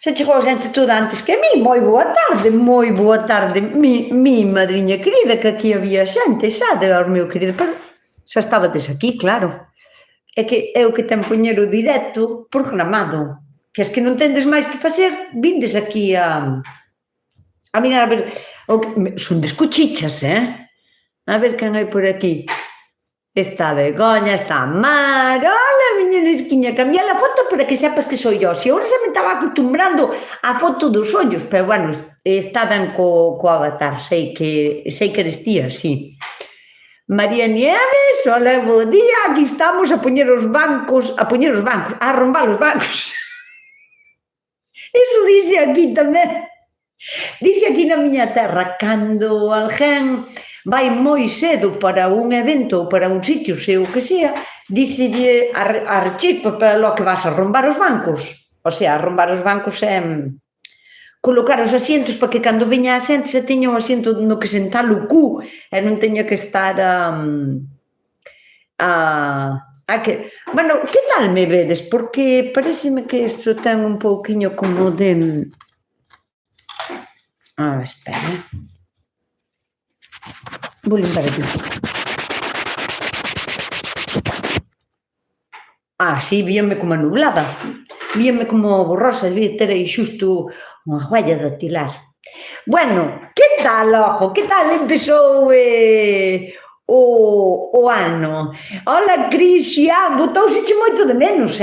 Se chegou a xente toda antes que a mí, moi boa tarde, mi madriña querida, que aquí había xente xa, de ao meu querido, pero xa estabades aquí, claro. É que é o que ten poñer o directo programado, que es que non tendes máis que facer, vindes aquí a mirar, a ver, son descuchichas, a ver quen hai por aquí. Está Begoña, está Mar, hola, miña nesquiña, cambié a foto para que sepas que soy yo. Si agora xa me estaba acostumbrando á foto dos ollos, pero bueno, está ben co avatar, sei que eres tía, sí. María Nieves, hola, bo día, aquí estamos a poñer os bancos, a arrombar os bancos. Eso dixe aquí tamén. Dixe aquí na miña terra, cando alguén vai moi cedo para un evento ou para un sitio, sei o que sea, díxelle a rechispa para lo que vas a arrombar os bancos. O sea, arrombar os bancos é colocar os asientos para que cando veña a xente xa teña un asiento no que sentar o cu e non teña que estar Bueno, que tal me vedes? Porque pareceme que isto ten un pouquiño como de... espera. Vou limpar aquí. Sí, víame como nublada. Víame como borrosa, devia ter aí xusto unha huella de atilar. Bueno, que tal, ojo? Que tal empezou o ano? Hola, Cris, xa, botouse moito de menos,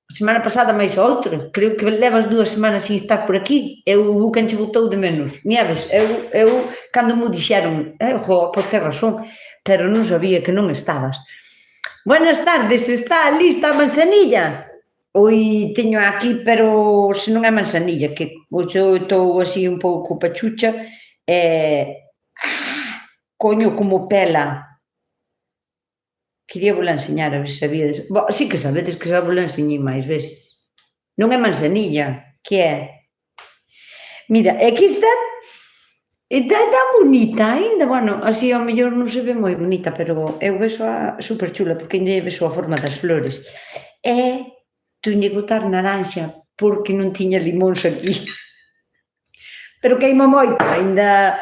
A semana pasada máis outra, creo que levas 2 semanas sin estar por aquí, eu quen che botou de menos. Nieves, eu cando me dixeron, por ter razón, pero non sabía que non estabas. Buenas tardes, está lista a manzanilla? Oi, teño aquí, pero se non é manzanilla, que hoxe estou así un pouco pachucha, coño, como pela. Quería vos enseñar, a ver se sabíades. Sí que sabedes que xa vos enseñei máis veces. Non é manzanilla, que é? Mira, aquí está tan bonita ainda, bueno, así ao mellor non se ve moi bonita, pero eu vexo super chula, porque ainda vexo a forma das flores. Tuñe que botar naranxa, porque non tiña limóns aquí. Pero queima moito, ainda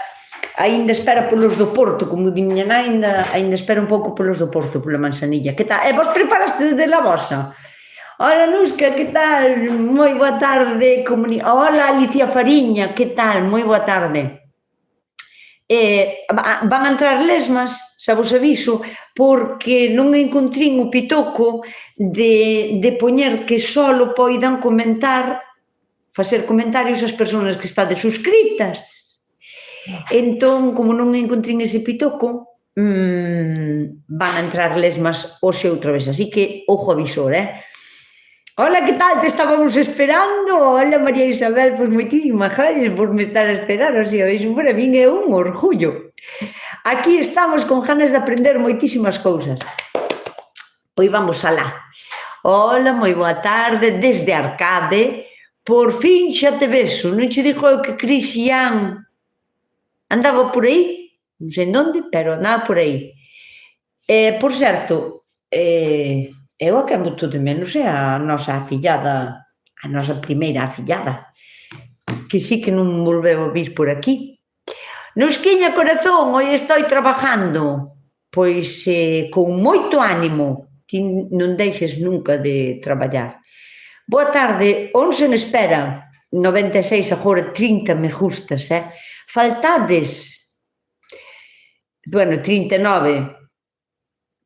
espera polos do Porto, como di miña nai, ainda espera un pouco polos do Porto, pola manzanilla. Que tal? Vos preparaste de la vosa? Hola, Nusca, que tal? Moi boa tarde. Hola, Alicia Fariña, que tal? Moi boa tarde. Van a entrar lesmas, xa vos aviso, porque non encontrín o pitoco de poñer que só poidan facer comentarios as persoas que estades suscritas. Entón, como non encontrín ese pitoco, van a entrar lesmas hoxe outra vez, así que, ojo avisor, Hola, que tal? Te estábamos esperando. Hola, María Isabel, pois moitísimas gracias por me estar a esperar, o sea, iso para min é un orgullo. Aquí estamos con ganas de aprender moitísimas cousas. Pois vamos alá. Hola, moi boa tarde, desde Arcade. Por fin xa te vexo, non che dixo eu que Cristian andaba por aí, non sei onde, pero andaba por aí. Por certo, eu a quen boto de menos é a nosa afillada, a nosa primeira afillada, que sí que non volveu a vir por aquí. Nusquiña, corazón, hoy estou trabajando, pois con moito ánimo, ti non deixes nunca de traballar. Boa tarde, 11 en espera, 96 agora, 30 me gustas, faltades, bueno, 39,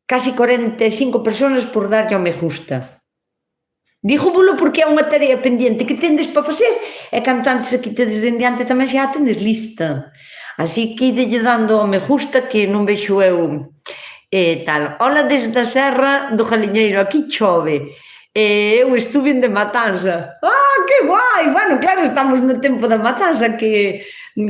casi 45 personas por darlle ao me gusta. Dígovolo porque é unha tarea pendiente que tendes para facer, e canto antes aquí tedes de en diante tamén xa tendes lista. Así que idelle dando ao me gusta, que non vexo eu tal. Hola desde a Serra do Galiñeiro, aquí chove. Eu estuve de matanza. Que guai! Bueno, claro, estamos no tempo da matanza, que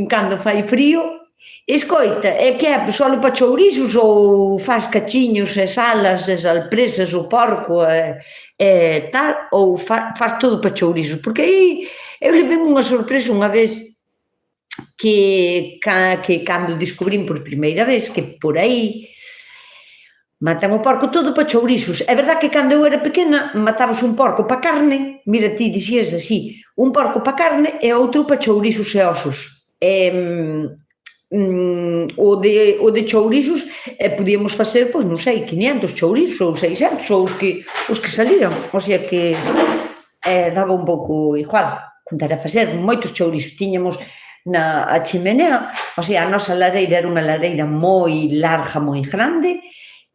cando fai frío. Escoita, é que é solo para chourizos ou faz cachiños e salas e salpresas o porco e tal, ou faz todo para chourizos? Porque aí eu levei unha sorpresa unha vez que cando descubrín por primeira vez que por aí matan o porco todo para chourizos. É verdad que cando eu era pequena matabas un porco para carne, mira, ti dixías así, Un porco para carne e outro para chouriços e osos. O de chouriços podíamos facer, pois non sei, 500 chouriços ou 600 ou os que saliran, o sea que daba un pouco igual contar a facer moitos chouriços. Tiñamos a chimenea, o sea, a nosa lareira era unha lareira moi larga, moi grande,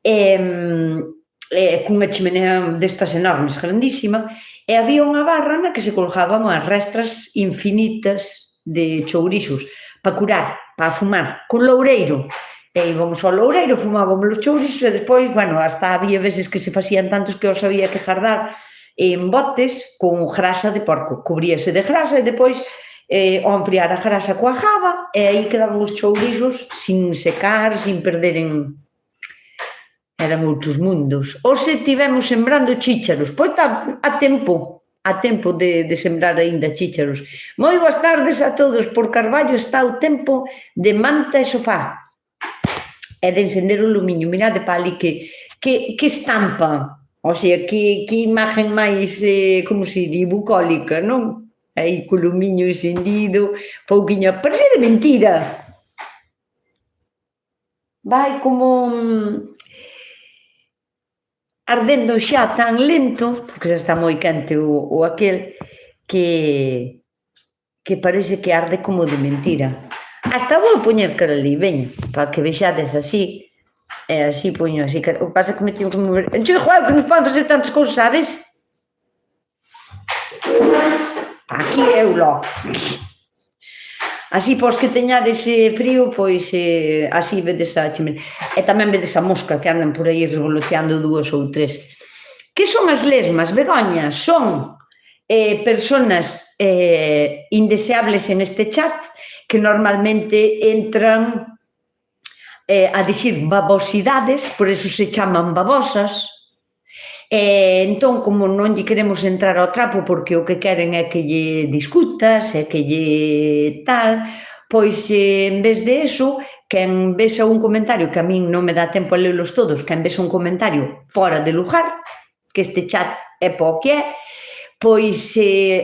cunha chimenea destas enormes, grandísima, e había unha barra na que se colgaban as restras infinitas de chouriços para curar, para fumar, con loureiro. E íbamos ao loureiro, fumábamos os chouriços e despois, bueno, hasta había veces que se facían tantos que os había que guardar en botes con grasa de porco. Cubríase de grasa e depois ao enfriar a grasa cuajaba e aí quedaban os chouriços sin secar, sin perderen. Eran outros mundos. Hoxe tivemos sembrando chícharos, pois está a tempo de sembrar aínda chícharos. Moi boas tardes a todos, por Carballo está o tempo de manta e sofá. E de encender o lumiño, mirade pa ali que estampa, o sea, que imagen máis, como se di, bucólica, non? Aí co lumiño encendido, pouquiño, parece de mentira. Vai como ardendo xa tan lento, porque xa está moi quente o aquel, que parece que arde como de mentira. Hasta vou poñer cara ali, veña, para que vexades así, e así poño así, o que pasa que me teño que mover. Enxo, joder, que nos poden facer tantas cousas, sabes? Aquí eu logo. Así, pois que teñades frío, pois así vedes a chimenea. E tamén vedes a mosca que andan por aí revoloteando 2 ou 3. Que son as lesmas, Begoña? Son personas indeseables en este chat que normalmente entran a dicir babosidades, por eso se chaman babosas. Entón, como non lle queremos entrar ao trapo porque o que queren é que lle discutas, é que lle tal, pois en vez de eso, quen vexa un comentario que a min non me dá tempo a lelos todos, quen vexa un comentario fora de lugar, que este chat é po que é, pois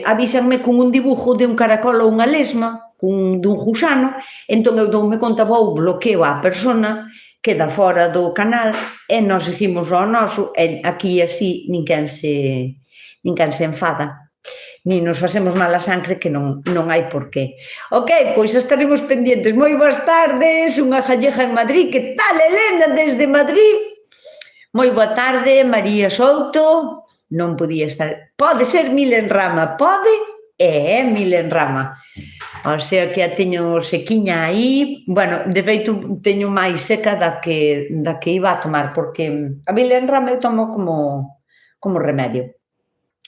avísanme con un dibujo de un caracol ou unha lesma, dun gusano, entón eu doume conta, vou bloqueo á persona, queda fora do canal e nós seguimos ao noso e aquí así ninguén se enfada ni nos facemos mala sangre que non hai por qué. Ok, pois estaremos pendientes. Moi boas tardes, unha gallega en Madrid. Que tal, Elena, desde Madrid? Moi boa tarde, María Souto. Non podía estar. Pode ser Milenrama, pode e é Milenrama. O sea que a teño sequiña aí. Bueno, de feito, teño máis seca da que iba a tomar, porque a Milenrama eu tomo como remedio.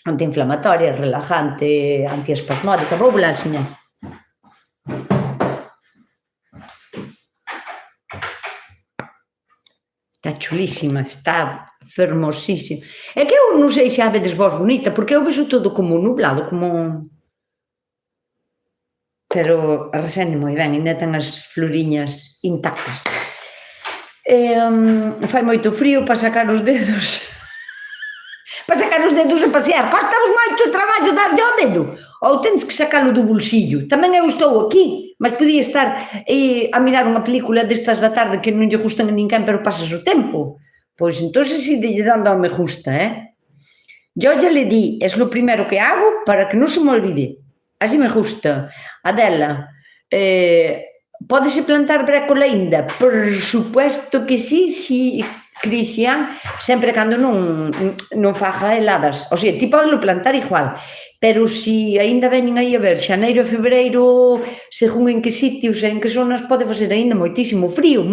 Antiinflamatoria, relajante, antiespasmódica. Vou vos enseñar. Está chulísima, está fermosísima. É que eu non sei se a vedes vos bonita, porque eu vexo todo como nublado, como... Pero resende moi ben, ainda ten as floriñas intactas. Fai moito frío para sacar os dedos. Para sacar os dedos e pasear. Costa-vos moito traballo darlle ao dedo? Ou tens que sacalo do bolsillo? Tamén eu estou aquí, mas podía estar a mirar unha película destas da tarde que non lle gustan a ninguén, pero pasas o tempo. Pois entón si lle dando ao me gusta, Yo ya le di, es lo primero que hago para que non se me olvide. Así me gusta. Adela, pódese plantar brécola aínda? Por supuesto que sí, Cristian, sempre cando non faga heladas. O sea, ti podelo plantar igual, pero si aínda veñen aí a ver xaneiro e febreiro, según en que sitios e en que zonas, pode facer aínda moitísimo frío.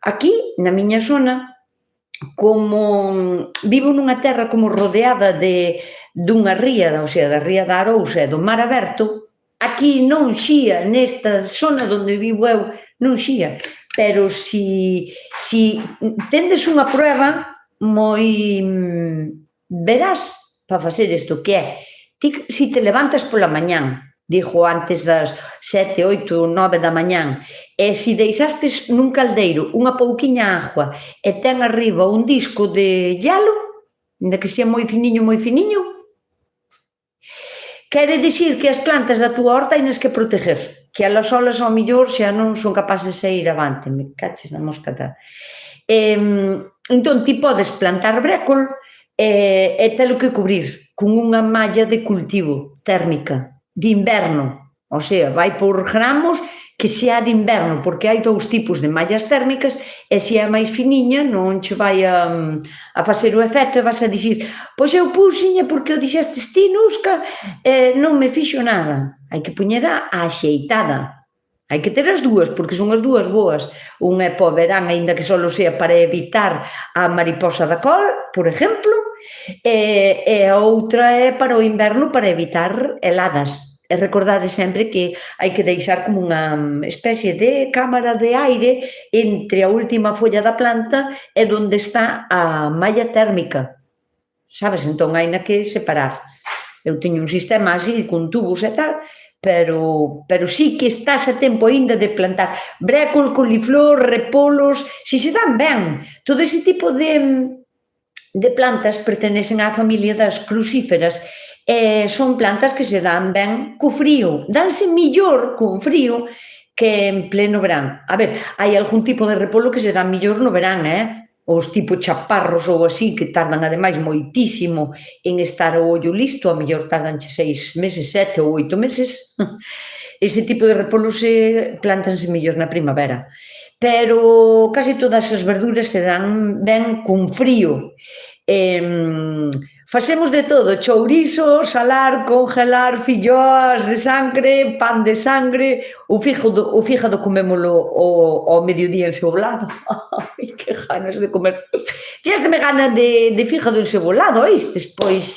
Aquí, na miña zona, como vivo nunha terra como rodeada dunha ría, o sea, da ría da Arousa e do mar aberto, aquí non xía, nesta zona onde vivo eu, non xía, pero si tendes unha prueba moi verás para facer isto, que é, si te levantas pola mañán, dixo antes das 7, 8, 9 da mañán, e se deixastes nun caldeiro unha pouquiña agua e ten arriba un disco de hielo, ainda que sea moi finiño, Quere dicir que as plantas da túa horta tienes que proteger, que elas solas ao millor xa non son capaces de ir avante, me caches na mosca tal. Entón, ti podes plantar brécol e telo que cubrir con unha malla de cultivo térmica, de inverno, o sea, vai por gramos que xa de inverno, porque hai dous tipos de mallas térmicas e se é máis finiña non che vai a facer o efecto e vas a dicir pois eu puxiña porque o dixestes ti, Nusca, non me fixo nada. Hai que poñera a axeitada. Hai que ter as dúas, porque son as dúas boas. Unha é para o verán, aínda que só sea para evitar a mariposa da col, por exemplo, e a outra é para o inverno para evitar heladas. E recordade sempre que hai que deixar como unha especie de cámara de aire entre a última folla da planta e onde está a malla térmica. Sabes? Entón, hai que separar. Eu teño un sistema así, con tubos e tal, pero sí que estás a tempo aínda de plantar brécol, coliflor, repolos, si se dan ben. Todo ese tipo de plantas pertenecen á familia das crucíferas. Son plantas que se dan ben co frío, danse millor con frío que en pleno verán. A ver, hai algún tipo de repolo que se dan millor no verán, os tipo chaparros ou así, que tardan ademais moitísimo en estar o ollo listo, a mellor tardanche 6 meses, 7 ou 8 meses. Ese tipo de repolos plantanse millor na primavera. Pero case todas as verduras se dan ben con frío. Facemos de todo, chourizo, salar, congelar, filloas de sangre, pan de sangre, o fígado comémolo ao mediodía encebolado. Ai, que ganas de comer. Tiesme gana de fígado encebolado, oístes? Pois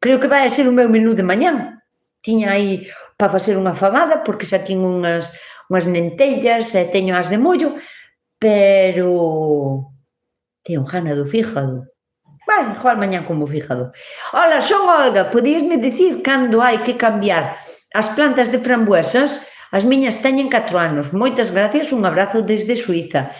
creo que vai a ser o meu menú de mañán. Tiña aí para facer unha famada, porque saquín unhas lentellas e teño as de mollo, pero teño gana do fígado. Bueno, igual mañán como fígado. Ola, son Olga, podíasme dicir cando hai que cambiar as plantas de frambuesas? As miñas teñen 4 anos. Moitas gracias, un abrazo desde Suiza.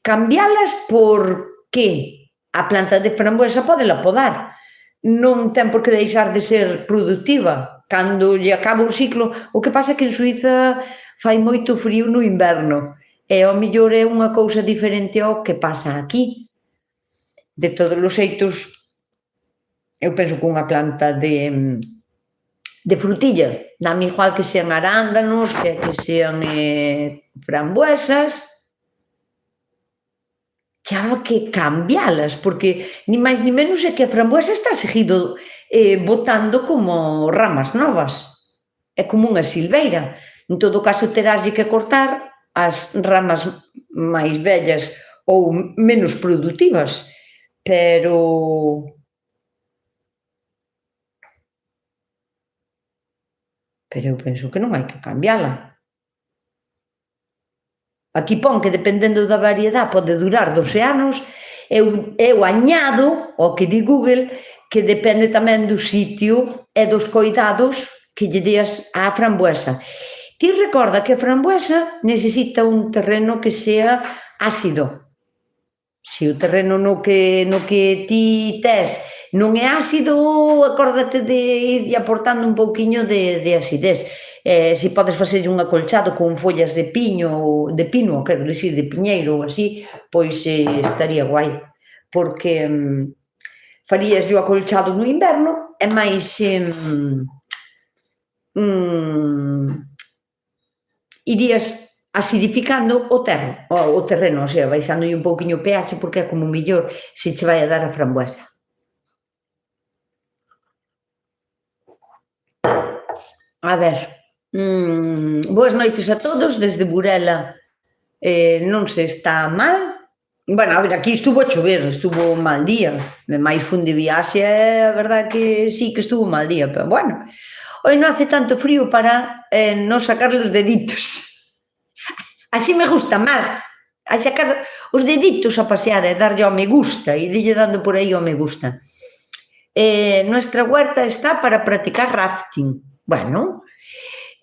Cambialas por que? A planta de frambuesa podela podar. Non ten por que deixar de ser productiva. Cando lle acaba o ciclo, o que pasa é que en Suiza fai moito frío no inverno. E ao mellor é unha cousa diferente ao que pasa aquí. De todos os xeitos, eu penso que unha planta de frutilla, dame igual que sean arándanos, que sean frambuesas, que há que cambialas, porque ni máis ni menos é que a frambuesa está seguido botando como ramas novas. É como unha silveira. En todo caso, teráslle que cortar as ramas máis vellas ou menos produtivas. Pero eu penso que non hai que cambiala. Aquí pon que dependendo da variedade pode durar 12 anos, eu añado ao que di Google que depende tamén do sitio e dos coidados que lle deas á frambuesa. Ti recorda que a frambuesa necesita un terreno que sea ácido. Se o terreno no que ti tes non é ácido, acórdate de ir aportando un pouquiño de acidez. Se podes facer un acolchado con follas de pino, quero dicir, de piñeiro ou así, pois estaría guai. Porque farías o acolchado no inverno e máis irías acidificando o terreno, o sea, baixándolle un pouquiño o pH porque é como mellor se che vai a dar a frambuesa. A ver, boas noites a todos, desde Burela non se está mal. Bueno, a ver, aquí estuvo a chover, estuvo un mal día, máis fun de viaxe, a verdade que sí que estuvo un mal día, pero bueno, hoy non hace tanto frío para non sacar os deditos. Así me gusta máis, a sacar os deditos a pasear e darlle ao me gusta, e dille dando por aí ao me gusta. Nuestra huerta está para practicar rafting. Bueno,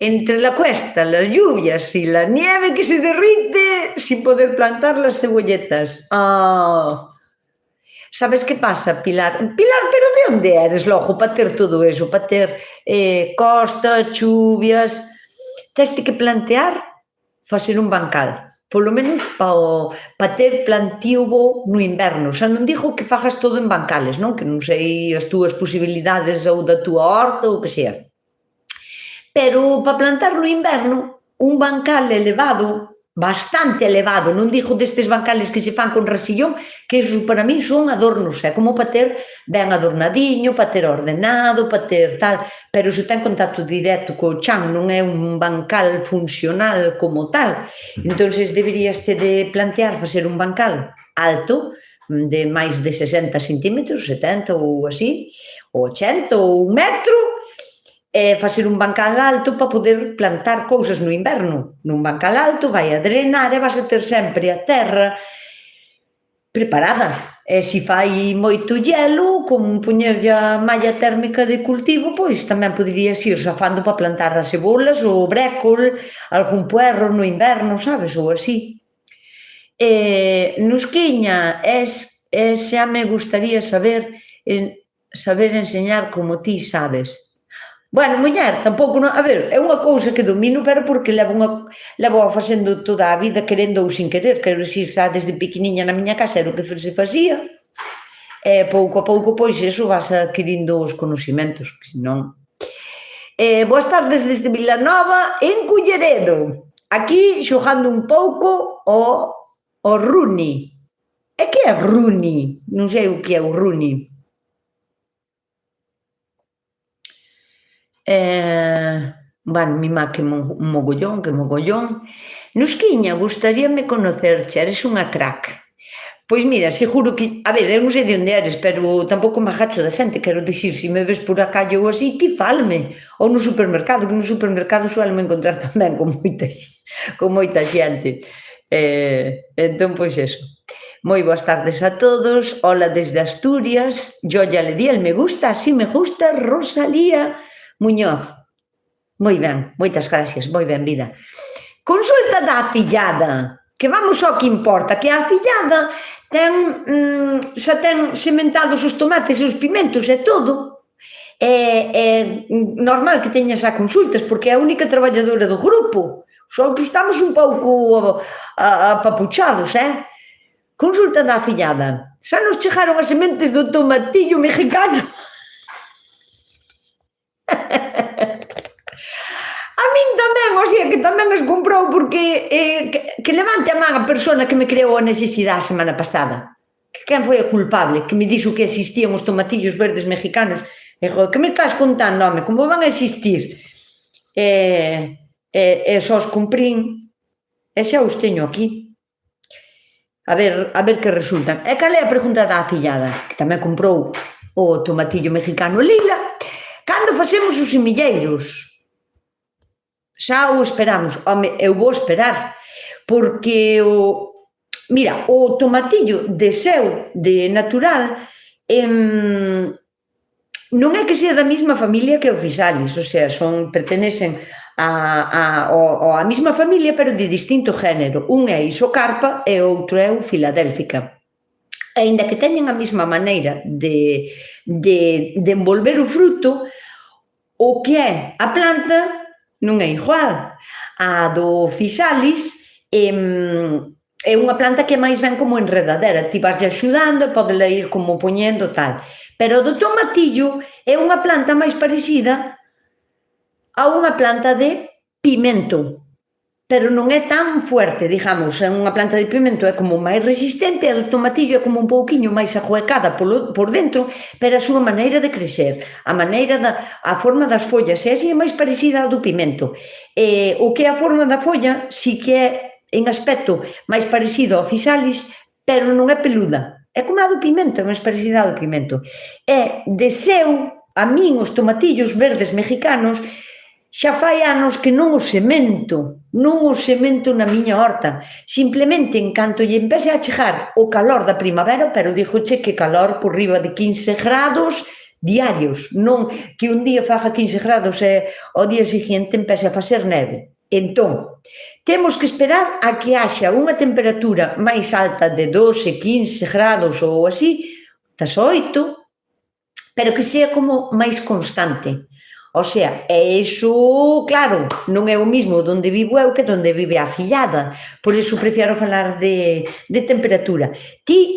entre la cuesta, las lluvias y la nieve que se derrite sin poder plantar las cebolletas. ¿Sabes qué pasa, Pilar? Pilar, pero de onde eres logo para ter todo eso, para ter costa, chuvias? Teste que plantear facer un bancal, polo menos para ter plantío bo no inverno. Xa non digo que fagas todo en bancales, non? Que non sei as túas posibilidades ou da túa horta ou que sea. Pero para plantar no inverno, un bancal elevado, bastante elevado, non digo destes bancales que se fan con rasillón, que esos para mí son adornos, é como para ter ben adornadiño, para ter ordenado, para ter tal, pero iso ten contacto directo co chan, non é un bancal funcional como tal. Entonces deberías de plantear facer un bancal alto, de máis de 60 centímetros, 70 ou así, ou 80 ou 1 metro, facer un bancal alto para poder plantar cousas no inverno. Nun bancal alto vai a drenar e vas a ter sempre a terra preparada. E se fai moito hielo, con poñerlle a malla térmica de cultivo, pois tamén poderías ir safando para plantar as cebolas, ou o brécol, algún puerro no inverno, sabes, ou así. Nusquiña, xa me gustaría saber enseñar como ti sabes. Bueno, muller, tampouco non... A ver, é unha cousa que domino, pero porque levo facendo toda a vida querendo ou sin querer. Quero dicir, xa desde pequeniña na miña casa era o que se facía. E pouco a pouco, pois, eso vas adquirindo os conhecimentos, que senón... Boas tardes desde Vilanova, en Culleredo. Aquí, xogando un pouco o Runi. E que é Runi? Non sei o que é o Runi. Bueno, mima que mogollón. Nusquiña, gustaríame conocerche, eres unha crack. Pois mira, seguro que... A ver, eu non sei de onde eres, pero tampouco me agacho da xente, quero dicir, se me ves por a calle ou así, ti falme. Ou no supermercado, que no supermercado suelme encontrar tamén con moita xente. Entón, pois eso. Moi boas tardes a todos, hola desde Asturias, yo ya le di el me gusta, así me gusta, Rosalía Muñoz. Moi ben, moitas gracias, moi ben, vida. Consulta da afillada, que vamos ao que importa, que a afillada xa ten sementados os tomates e os pimentos e todo. É normal que teñas a consultas, porque é a única traballadora do grupo. Os outros estamos un pouco apapuchados, Consulta da afillada. Xa nos chegaron as sementes do tomatillo mexicano. A min tamén, o sea, que tamén as comprou porque que levante a man a persona que me creou a necesidade a semana pasada. Quen foi a culpable? Que me dixo que existían os tomatillos verdes mexicanos. Digo, que me estás contando, home? Como van a existir? Só os cumprín e xa os teño aquí. A ver que resultan. E cal é a pregunta da afillada? Que tamén comprou o tomatillo mexicano lila. Cando facemos os semilleiros? Xa o esperamos. Home, eu vou esperar, porque mira, o tomatillo de seu, de natural, non é que sea da mesma familia que o Physalis, o sea, pertenecen á mesma familia, pero de distinto género. Un é Isocarpa e o outro é o Filadélfica. Aínda que teñen a mesma maneira de envolver o fruto, o que é a planta non é igual. A do Physalis é unha planta que máis ben como enredadera, ti vas axudando e podela ir como poñendo tal. Pero o do tomatillo é unha planta máis parecida a unha planta de pimento, pero non é tan fuerte, digamos, é unha planta de pimento é como máis resistente, e a do tomatillo é como un pouquiño máis ajoecada por dentro, pero a súa maneira de crecer, a forma das follas, é así máis parecida ao do pimento. O que é a forma da folla, si que é en aspecto máis parecido ao Physalis, pero non é peluda, é como a do pimento, é máis parecida ao do pimento. E de seu, a min os tomatillos verdes mexicanos, xa fai anos que non os semento na miña horta. Simplemente, en canto lle empece a chegar o calor da primavera, pero dígoche que calor por riba de 15 grados diarios, non que un día faga 15 grados e ao día seguinte empece a facer neve. Entón, temos que esperar a que haxa unha temperatura máis alta de 12, 15 grados ou así, das 8, pero que sea como máis constante. O sea, e iso, claro, non é o mismo onde vivo eu que onde vive a fillada. Por iso prefiero falar de temperatura. Ti,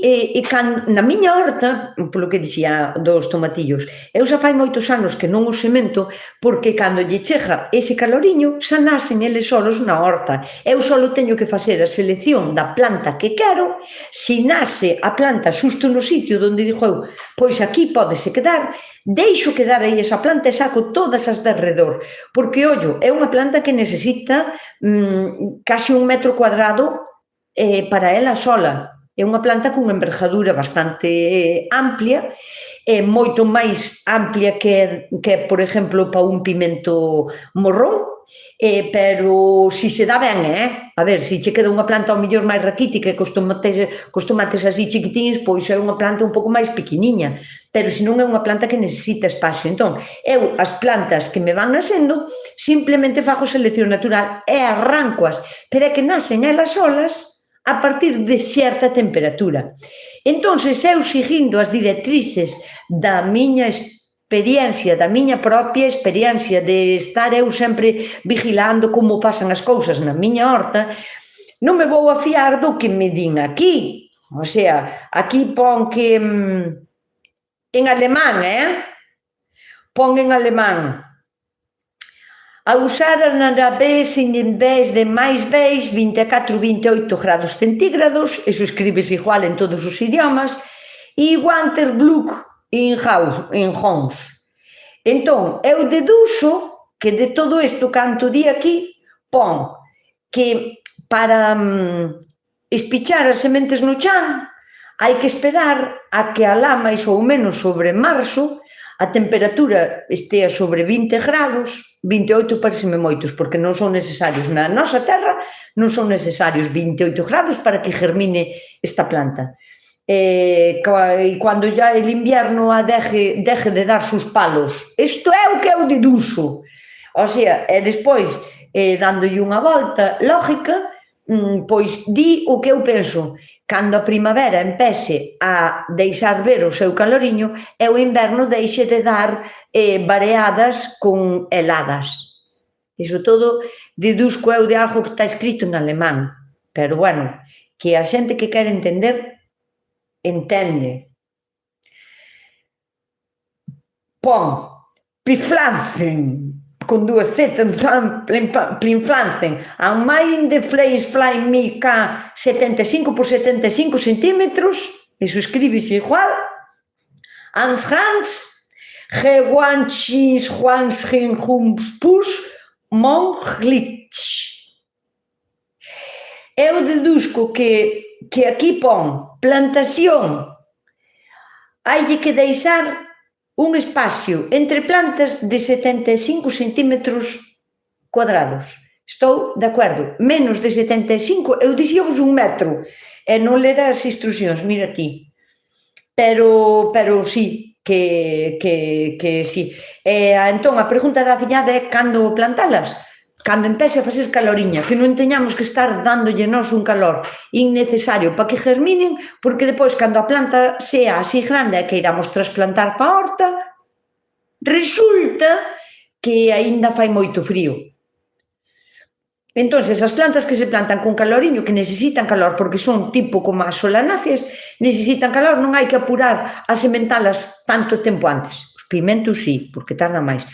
na miña horta, polo que dixía dos tomatillos, eu xa fai moitos anos que non os semento porque cando lle chega ese caloriño xa nacen eles solos na horta. Eu só teño que facer a selección da planta que quero, si nace a planta xusto no sitio onde digo eu, pois aquí pódese quedar, deixo quedar aí esa planta e saco todas as de alrededor, porque, ollo, é unha planta que necesita casi 1 metro cuadrado para ela sola. É unha planta con envergadura bastante amplia, moito máis amplia que, por exemplo, para un pimento morrón, pero si se dá ben, a ver, si che queda unha planta ao mellor máis raquítica e cos tomates así chiquitins, pois é unha planta un pouco máis pequeniña, pero se non é unha planta que necesita espacio. Entón, eu as plantas que me van nascendo simplemente fago selección natural e arrancoas, pero é que nacen elas solas a partir de certa temperatura. Entón, eu seguindo as directrices da miña experiencia, da miña propia experiencia de estar eu sempre vigilando como pasan as cousas na miña horta, non me vou a fiar do que me din aquí. O sea, aquí pon que en alemán, pon en alemán, a usar anarabés en vez de máis béis 24-28 grados centígrados, eso escribes igual en todos os idiomas, e Winterblück in Hons. Entón, eu deduzo que de todo isto canto di aquí, pon que para espichar as sementes no chan hai que esperar a que alá máis ou menos sobre marzo a temperatura estea sobre 20 grados, 28 pareceme moitos, porque non son necesarios. Na nosa terra non son necesarios 28 grados para que germine esta planta. E cando ya el invierno deje de dar sus palos. Isto é o que eu deduzo. O sea, e despois, dándolle unha volta lógica, pois di o que eu penso. Cando a primavera empece a deixar ver o seu caloriño e o inverno deixe de dar vareadas con heladas. Iso todo deduzco eu de algo que está escrito en alemán. Pero, bueno, que a xente que quere entender entende. Pon Pflanzen con 2 Z, Pflanzen, an mein de Fly Me K 75 por 75 centímetros, iso escríbese igual, ans Hans, Gewanchis, Humpus, Monglitsch. Eu deduzco que aquí pon plantación, hai que deixar un espacio entre plantas de 75 centímetros cuadrados. Estou de acordo. Menos de 75, eu dixíamos 1 metro, e non ler as instruccións, mira ti. Pero sí, que sí. Entón, a pregunta da fillada é cando plantalas? Cando empece a facer caloriña, que non teñamos que estar dándolle nós un calor innecesario para que germinen, porque depois, cando a planta sea así grande e que iramos trasplantar para a horta, resulta que aínda fai moito frío. Entón, as plantas que se plantan con caloriño, que necesitan calor, porque son tipo como as solanáceas, necesitan calor, non hai que apurar a sementalas tanto tempo antes. Os pimentos sí, porque tarda máis.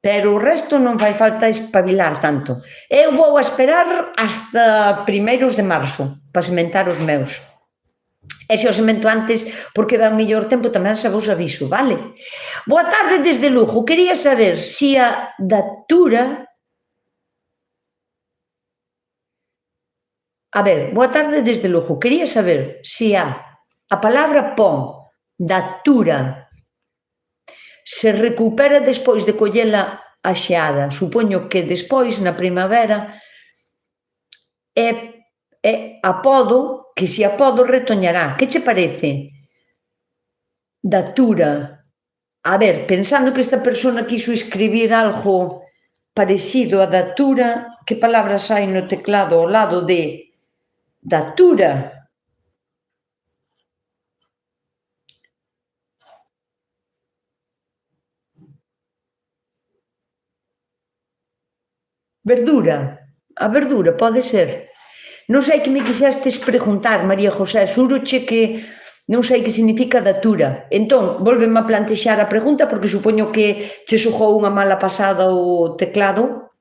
Pero o resto non fai falta espabilar tanto. Eu vou a esperar hasta primeiros de marzo para sementar os meus. E se o semento antes, porque dá un mellor tempo, tamén xa vos aviso, vale? Boa tarde desde Lugo. Quería saber se a datura... A ver, boa tarde desde Lugo. Quería saber se a palabra pon, datura, se recupera despois de collela a xeada. Supoño que despois, na primavera, é apodo, que se apodo retoñará. Que che parece? Datura. A ver, pensando que esta persona quiso escribir algo parecido a datura, que palabras hai no teclado ao lado de datura? Verdura. A verdura pode ser. Non sei que me quixestes preguntar, María José, xuroche que non sei que significa datura. Entón, volveme a plantexar a pregunta porque supoño que che xogou unha mala pasada o teclado,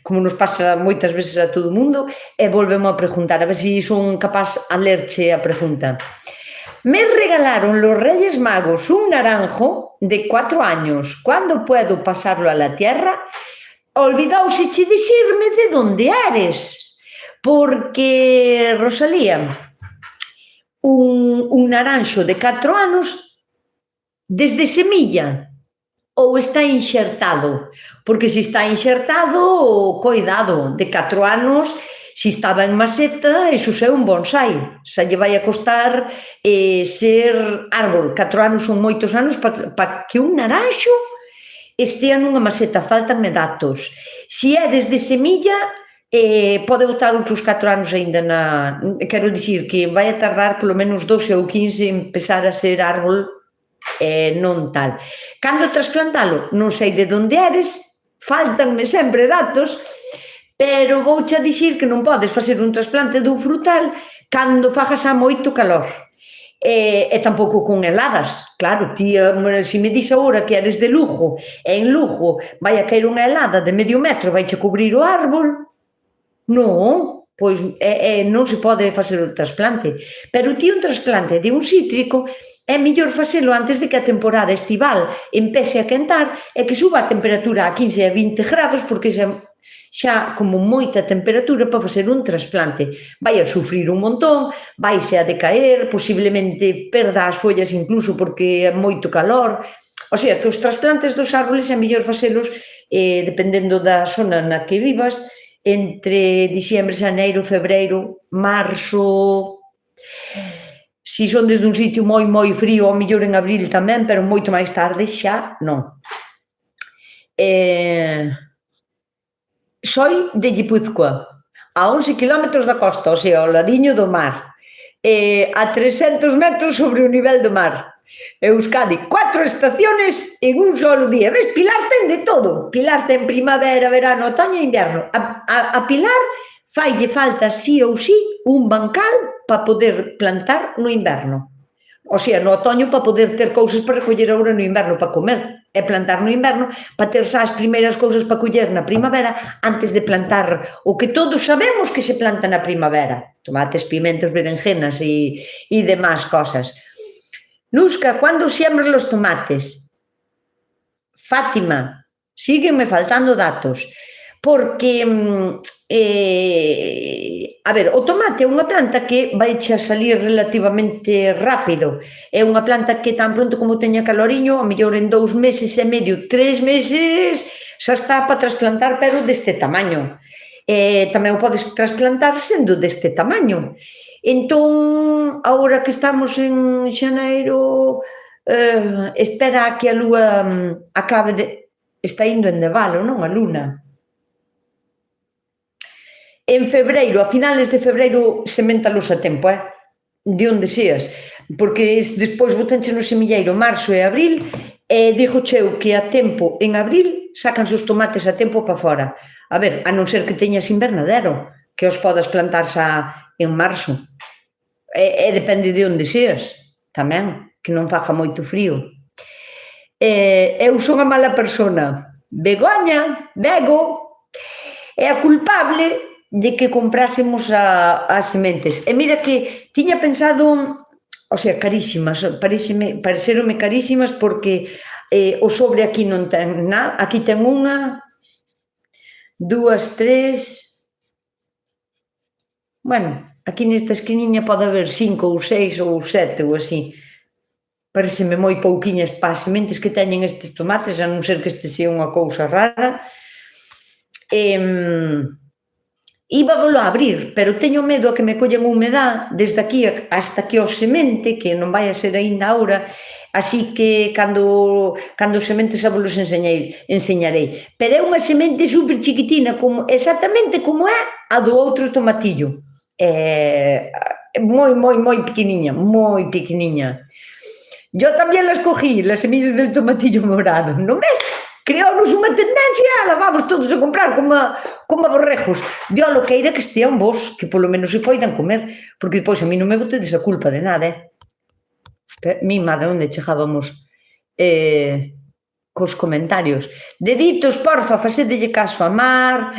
como nos pasa moitas veces a todo o mundo, e volveme a preguntar, a ver se son capaz a lerche a pregunta. Me regalaron los Reyes Magos un naranjo de 4 años. ¿Cuándo puedo pasarlo a la tierra? Olvidouse-che dicirme de donde eres. Porque, Rosalía, un naranxo de 4 anos desde semilla ou está inxertado? Porque se está inxertado, coidado, de 4 anos, se estaba en maceta, iso é un bonsai, xa lle vai a costar ser árbol. 4 anos son moitos anos para que un naranxo estea nunha maceta, faltanme datos. Se é desde semilla, pode botar outros 4 anos aínda quero dicir que vai a tardar polo menos 12 ou 15 en empezar a ser árbol, non tal. Cando trasplantalo? Non sei de onde eres, faltanme sempre datos, pero vouche a dicir que non podes facer un trasplante dun frutal cando fagas a moito calor. E tampouco con heladas, claro, ti, se me dis agora que eres de Lugo, e en Lugo vai a caer unha helada de medio metro, vaiche cubrir o árbol. Non, pois non se pode facer o trasplante. Pero ti un trasplante de un cítrico é mellor facelo antes de que a temporada estival empece a quentar e que suba a temperatura a 15 a 20 grados, porque xa como moita temperatura para facer un trasplante. Vai a sufrir un montón, vaise a decaer, posiblemente perda as follas incluso porque é moito calor. O sea, que os trasplantes dos árboles é mellor facelos, dependendo da zona na que vivas, entre diciembre, xaneiro, febreiro, marzo. Si son desde un sitio moi, moi frío, ao mellor en abril tamén, pero moito máis tarde xa non. Soy de Guipúzcoa, a 11 kilómetros da costa, o sea, ao ladiño do mar, a 300 metros sobre o nivel do mar. Euskadi, 4 estaciones en un solo día. Ves, Pilar ten de todo. Pilar ten primavera, verano, otoño e inverno. A Pilar faille falta sí ou sí un bancal para poder plantar no inverno. O sea, no otoño para poder ter cousas para recoller agora no inverno para comer. E plantar no inverno para ter xa as primeiras cousas para coller na primavera antes de plantar o que todos sabemos que se planta na primavera. Tomates, pimentos, berenjenas e demás cosas. Nusca, ¿cuándo siembras los tomates? Fátima, síguenme faltando datos, porque, a ver, o tomate é unha planta que vai a salir relativamente rápido, é unha planta que tan pronto como teña caloriño, a mellor en 2 meses e medio, 3 meses, xa está para trasplantar, pero deste tamaño. Tamén o podes trasplantar sendo deste tamaño. Entón, agora que estamos en xaneiro, espera a que a lúa acabe de... Está indo en devalo, non? A luna. En febreiro, a finales de febreiro, seméntalos a tempo, de onde seas. Porque despois botanche no semilleiro marzo e abril, e dixo cheu que a tempo en abril sacanse os tomates a tempo para fora. A ver, a non ser que teñas invernadero, que os podas plantar xa en marzo. E depende de onde seas, tamén, que non faga moito frío. Eu son a mala persona. Begoña, Bego, é a culpable de que comprásemos as sementes. E mira que tiña pensado, o sea, carísimas, pareceronme carísimas porque o sobre aquí non ten nada, aquí ten unha, 2, 3, bueno, aquí nesta esquiniña pode haber 5 ou 6 ou 7 ou así. Pareceme moi pouquiñas para as sementes que teñen estes tomates, a non ser que este sea unha cousa rara. Íbavolo a abrir, pero teño medo a que me collen humedad desde aquí hasta que o semente, que non vai a ser aínda ahora, así que cando sementes xa vos enseñarei. Pero é unha semente super chiquitina, exactamente como é a do outro tomatillo. Moi, moi, moi pequeniña, moi pequeniña. Yo tamén las cogí, las semillas del tomatillo morado, ¿no ves? creounos unha tendencia, la vamos todos a comprar como borregos. Diolo queira que estean vos, que polo menos se poidan comer, porque depois a mí non me botedes a culpa de nada, Mi madre, onde chegábamos cos comentarios. Deditos, porfa, facedelle caso a Mar,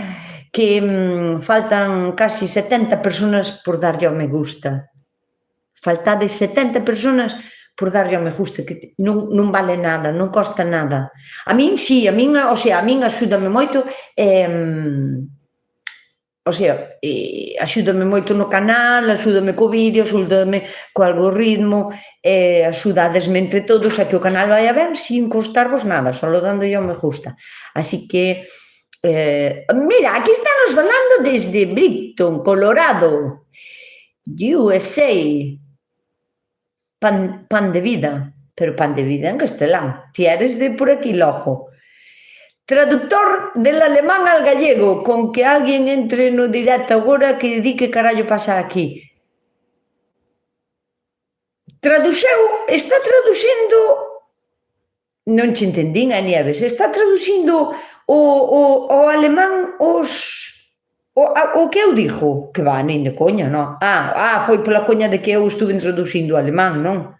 que faltan casi 70 personas por darlle ao me gusta. Faltades 70 personas por darlle ao me gusta, que non vale nada, non costa nada. A min, sí, a min axúdame moito, axúdame moito no canal, axúdame co vídeo, axúdame co algoritmo, axudadesme entre todos a que o canal vaya ben sin costarvos nada, só dándolle ao me gusta. Así que, mira, aquí estamos falando desde Brighton, Colorado, USA, pan de vida, pero pan de vida en castelán, ti eres de por aquí logo. Traductor del alemán al gallego, con que alguén entre no directo agora que di que carallo pasa aquí. Está traducindo, non che entendín a Nieves, está traducindo o alemán o que eu dixo, que va, nin de coña, non? Foi pola coña de que eu estuve traducindo o alemán, non?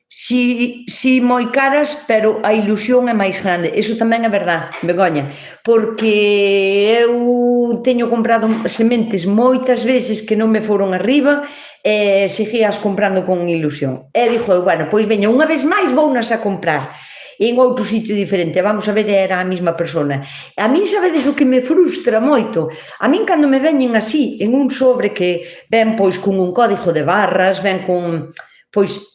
Si moi caras, pero a ilusión é máis grande. Iso tamén é verdad, Begoña, porque eu teño comprado sementes moitas veces que non me foron arriba e seguías comprando con ilusión. E dixo, bueno, pois veña, unha vez máis vounas a comprar en outro sitio diferente, vamos a ver, era a mesma persona. A min sabedes o que me frustra moito? A min cando me veñen así, en un sobre que ven pois con un código de barras, ven con, pois,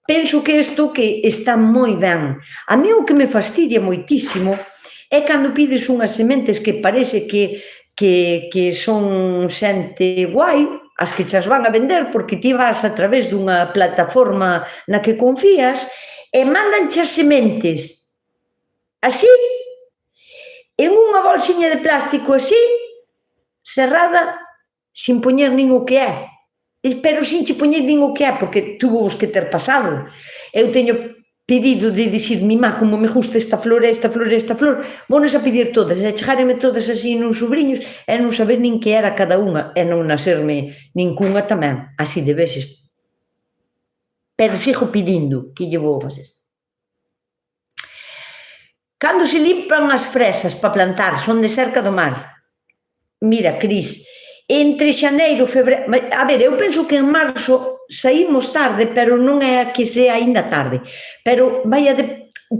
penso que isto que está moi ben. A mí o que me fastidia moitísimo é cando pides unhas sementes que parece que son xente guai, as que chas van a vender porque ti vas a través dunha plataforma na que confías e mandanche as sementes así, en unha bolsiña de plástico así, cerrada, sin poñer nin o que é. Pero sin che poñer nin o que é, porque tuvo vos que ter pasado. Eu teño pedido de dicir, mi má, como me gusta esta flor, vounas a pedir todas, e chegareme todas así nuns sobrinhos, e non saber nin que era cada unha, e non nacerme nincunha tamén, así de veces. Pero sigo pedindo, que lle vou facer? Cando se limpan as fresas para plantar, son de cerca do mar. Mira, Cris, entre xaneiro e febreiro, a ver, eu penso que en marzo saímos tarde, pero non é que sea aínda tarde, pero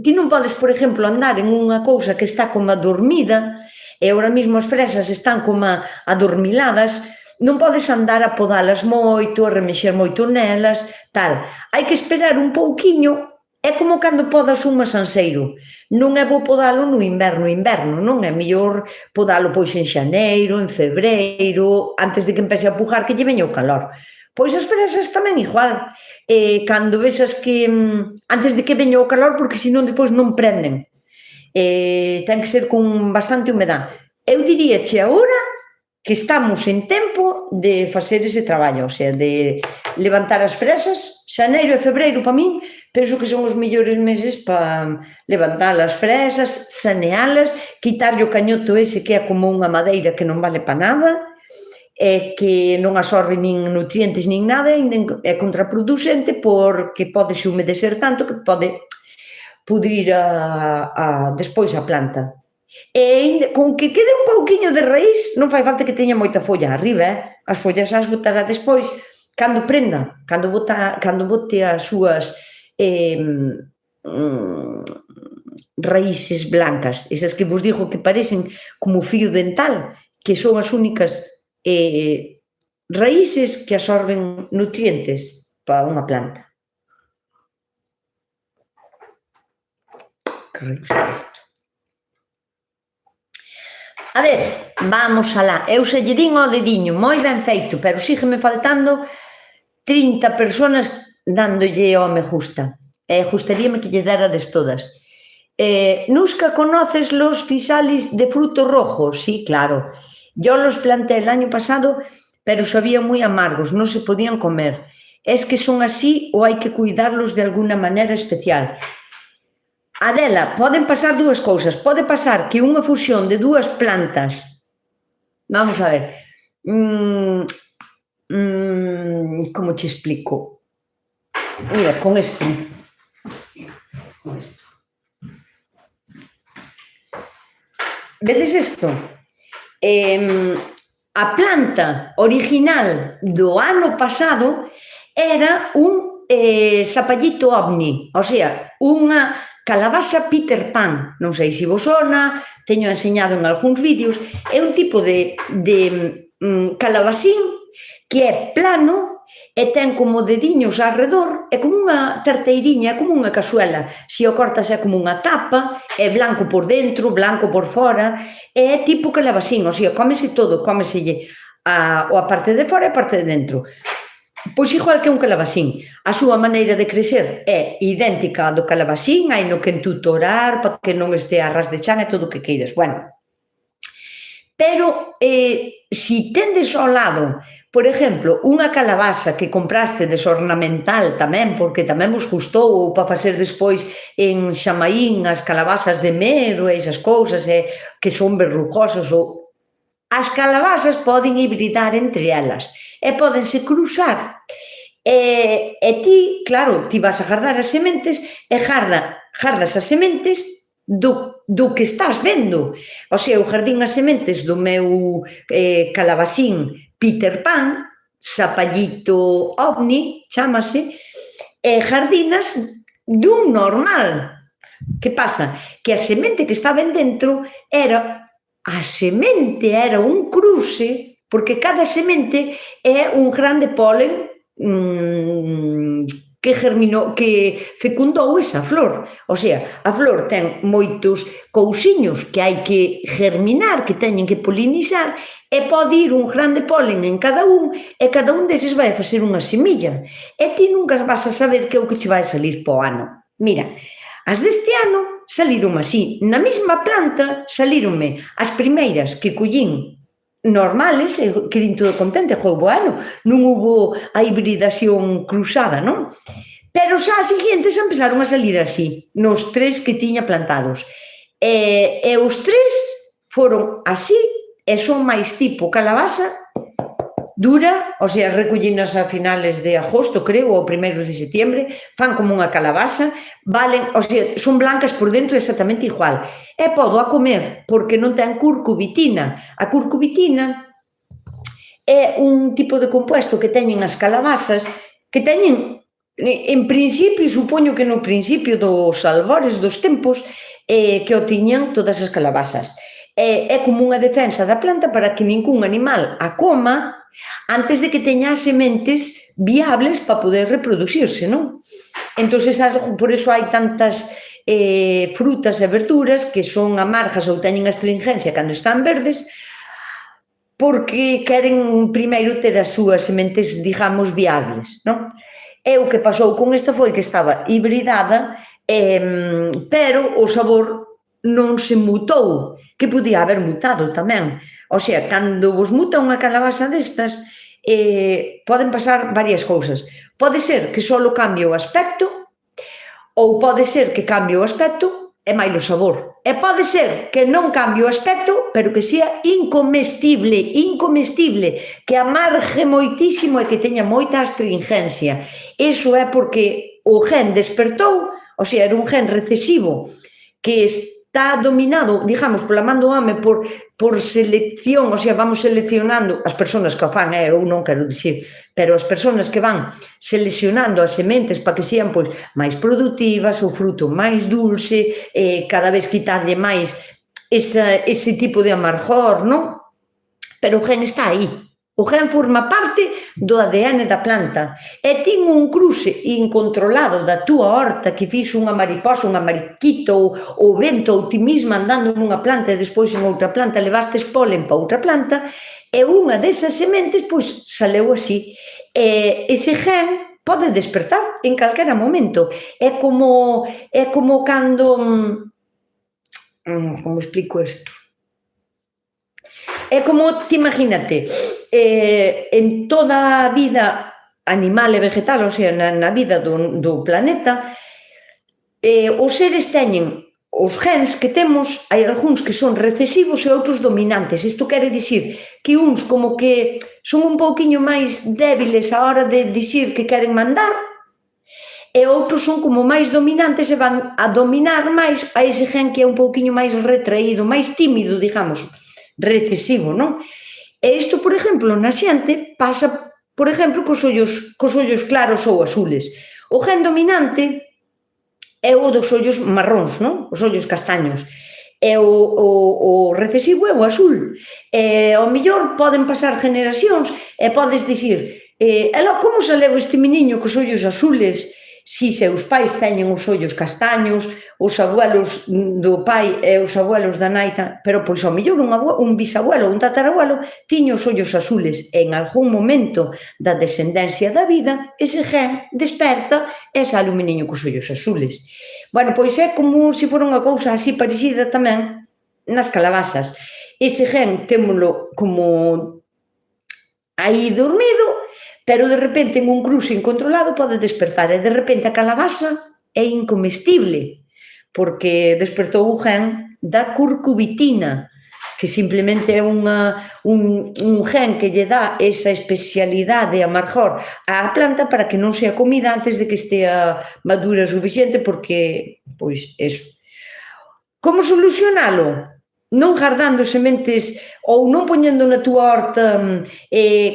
ti non podes, por exemplo, andar en unha cousa que está como adormida, e ahora mesmo as fresas están como adormiladas, non podes andar a podalas moito, a remexer moito nelas, tal. Hai que esperar un pouquiño. É como cando podas un masanceiro. Non é bo podalo no inverno, non é mellor podalo pois en xaneiro, en febreiro, antes de que empece a pujar que lle veña o calor. Pois as fresas tamén igual. Cando vexas que antes de que veña o calor, porque senón depois non prenden. Ten que ser con bastante humedad. Eu diríache agora que estamos en tempo de facer ese traballo, o sea, de levantar as fresas. Xaneiro e febreiro, para min, penso que son os mellores meses para levantar as fresas, sanealas, quitarlle o cañoto ese que é como unha madeira que non vale para nada, e que non absorbe nin nutrientes nin nada, e é contraproducente porque pode se humedecer tanto que pode pudrir despois a planta. E con que quede un pouquiño de raíz, non fai falta que teña moita folla arriba, as follas as botará despois, cando prenda, cando bote as súas raíces blancas, esas que vos digo que parecen como fío dental, que son as únicas raíces que absorben nutrientes para unha planta. Que raíz é isto? A ver, vamos alá. Eu se lle din ao dediño, moi ben feito, pero sígueme faltando 30 personas dándolle ao me gusta. Gustaríame que lle derades todas. Nusca, ¿conoces los fisalis de frutos rojos? Sí, claro. Yo los planté el año pasado, pero sabían muy amargos, no se podían comer. ¿Es que son así o hay que cuidarlos de alguna manera especial? A dela poden pasar dúas cousas. Pode pasar que unha fusión de dúas plantas, vamos a ver, como te explico? Mira, con isto. Vedes isto? A planta original do ano pasado era un sapallito ovni, o sea, unha calabaza Peter Pan, non sei se vos sona, teño enseñado en algúns vídeos, é un tipo de calabacín que é plano e ten como dediños arredor, é como unha tarteiriña, é como unha cazuela, se o cortas é como unha tapa, é blanco por dentro, blanco por fora, é tipo calabacín, o sea, cómese todo, cómeselle a parte de fora e a parte de dentro. Pois igual que un calabacín. A súa maneira de crecer é idéntica á do calabacín, hai no que entutorar para que non este a ras de chan e todo o que queiras. Bueno, pero si tendes ao lado, por exemplo, unha calabaza que compraste desornamental tamén, porque tamén vos gustou, ou para facer despois en Xamaín as calabazas de medo e esas cousas que son verrugosas, ou as calabazas poden hibridar entre elas e pódense cruzar. E ti, claro, ti vas a gardar as sementes e gardas as sementes do que estás vendo. O sea, eu jardín as sementes do meu calabacín Peter Pan, sapallito ovni, chámase, e jardinas dun normal. Que pasa? Que a semente que estaba en dentro era un cruce, porque cada semente é un grande polen que germinou, que fecundou esa flor. O sea, a flor ten moitos cousiños que hai que germinar, que teñen que polinizar, e pode ir un grande polen en cada un, e cada un deses vai a facer unha semilla. E ti nunca vas a saber que é o que che vai salir po ano. Mira, as deste ano saliron así. Na mesma planta salironme as primeiras que collín normales, e quedín todo contente, bueno, non hubo a hibridación cruzada, non? Pero xa as seguintes empezaron a salir así, nos 3 que tiña plantados. E os 3 foron así, e son máis tipo calabaza, dura, o sea, recollinas a finales de agosto, creo, ou primeiros de setembro, fan como unha calabaza, valen, o sea, son blancas por dentro exactamente igual. E podo a comer, porque non ten curcubitina. A curcubitina é un tipo de compuesto que teñen as calabazas, que teñen, en principio, supoño que no principio dos albores dos tempos, que o tiñan todas as calabazas. É como unha defensa da planta para que ningún animal a coma antes de que teña as sementes viables para poder reproducirse, non? Entón, por iso hai tantas frutas e verduras que son amargas ou teñen astringencia cando están verdes, porque queren primeiro ter as súas sementes, digamos, viables, non? E o que pasou con esta foi que estaba hibridada, pero o sabor non se mutou, que podía haber mutado tamén. O sea, cando vos muta unha calabaza destas, poden pasar varias cousas. Pode ser que só cambie o aspecto, ou pode ser que cambie o aspecto e máis o sabor. E pode ser que non cambie o aspecto, pero que sea incomestible, que amargue moitísimo e que teña moita astringencia. Iso é porque o gen despertou, o sea, era un gen recesivo que está dominado, digamos, pola man do home por selección, o sea, vamos seleccionando as persoas que o fan, eu non quero dicir, pero as persoas que van seleccionando as sementes para que sean pois máis productivas, o fruto máis dulce, cada vez quitarlle máis ese tipo de amargor, non? Pero o gen está aí. O gen forma parte do ADN da planta e ten un cruce incontrolado da túa horta que fixo unha mariposa, unha mariquita ou vento ou ti mesma andando nunha planta e despois en outra planta levastes polen para outra planta e unha desas sementes pois saleu así. Ese gen pode despertar en calquera momento. É como cando... Como explico isto? É como, ti imagínate, en toda a vida animal e vegetal, o sea, na vida do planeta, os seres teñen os gens que temos, hai algúns que son recesivos e outros dominantes. Isto quere dicir que uns como que son un pouquiño máis débiles a hora de dicir que queren mandar e outros son como máis dominantes e van a dominar máis a ese gen que é un pouquiño máis retraído, máis tímido, digamos, recesivo, non? E isto, por exemplo, na xente pasa, por exemplo, cos ollos claros ou azules. O gen dominante é o dos ollos marróns, non? Os ollos castaños. E o recesivo é o azul. E ao mellor poden pasar generacións e podes dicir como saleu este meniño cos ollos azules si seus pais teñen os ollos castaños, os abuelos do pai e os abuelos da nai, pero pois ao mellor un bisabuelo ou un tatarabuelo tiña os ollos azules e en algún momento da descendencia da vida ese gen desperta e sale un meniño cos ollos azules. Bueno, pois é como se fora unha cousa así parecida tamén nas calabazas. Ese gen témolo como aí dormido, pero de repente en un cruce incontrolado pode despertar e de repente a calabaza é incomestible porque despertou o gen da curcubitina, que simplemente é un gen que lle dá esa especialidade amargor á planta para que non sea comida antes de que estea madura suficiente porque, pois, eso. Como solucionalo? Non gardando sementes ou non poñendo na túa horta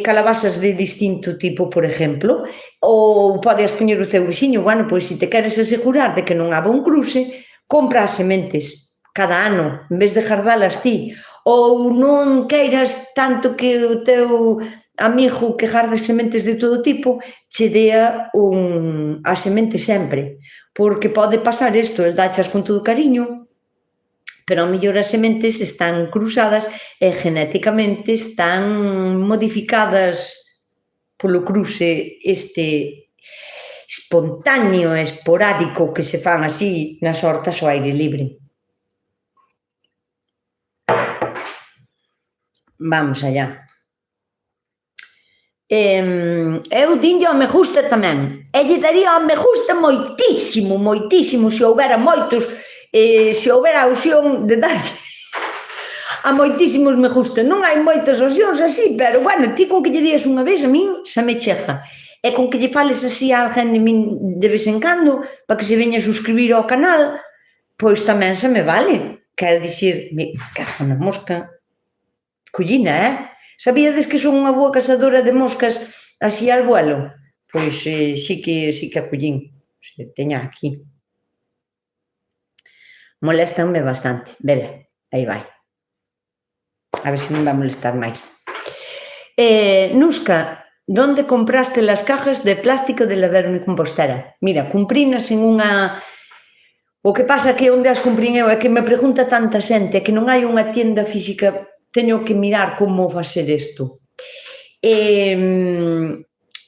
calabazas de distinto tipo, por exemplo, ou podes poñer o teu vixiño, bueno, pois se te queres asegurar de que non haба un cruce, compra as sementes cada ano, en vez de gardalas ti, ou non queiras tanto que o teu amigo que garde sementes de todo tipo che dea a semente sempre, porque pode pasar isto, el dachas con todo cariño, pero ao mellor as sementes están cruzadas e genéticamente están modificadas polo cruce espontáneo e esporádico que se fan así nas hortas ao aire libre. Vamos allá. Eu dinlle ao me gusta tamén. E lle daría ao me gusta moitísimo, moitísimo, se houbera moitos, se houbera a opción de darlle a moitísimos me gusta. Non hai moitas opcións así, pero, bueno, ti con que lle días unha vez a min xa me chega. E con que lle fales así a alguén de min de vez en cando, para que se veña a suscribir ao canal, pois tamén xa me vale. Quero dicir, me cago na mosca. Collina, Sabíades que son unha boa cazadora de moscas así al vuelo? Pois sí que a collín. Se teña aquí. Moléstanme bastante. Vela, aí vai. A ver se non vai molestar máis. Nusca, donde compraste las cajas de plástico de la vermicompostera? Mira, cumprinas en unha... O que pasa que onde as cumprín eu é que me pregunta tanta xente que non hai unha tienda física, teño que mirar como facer isto.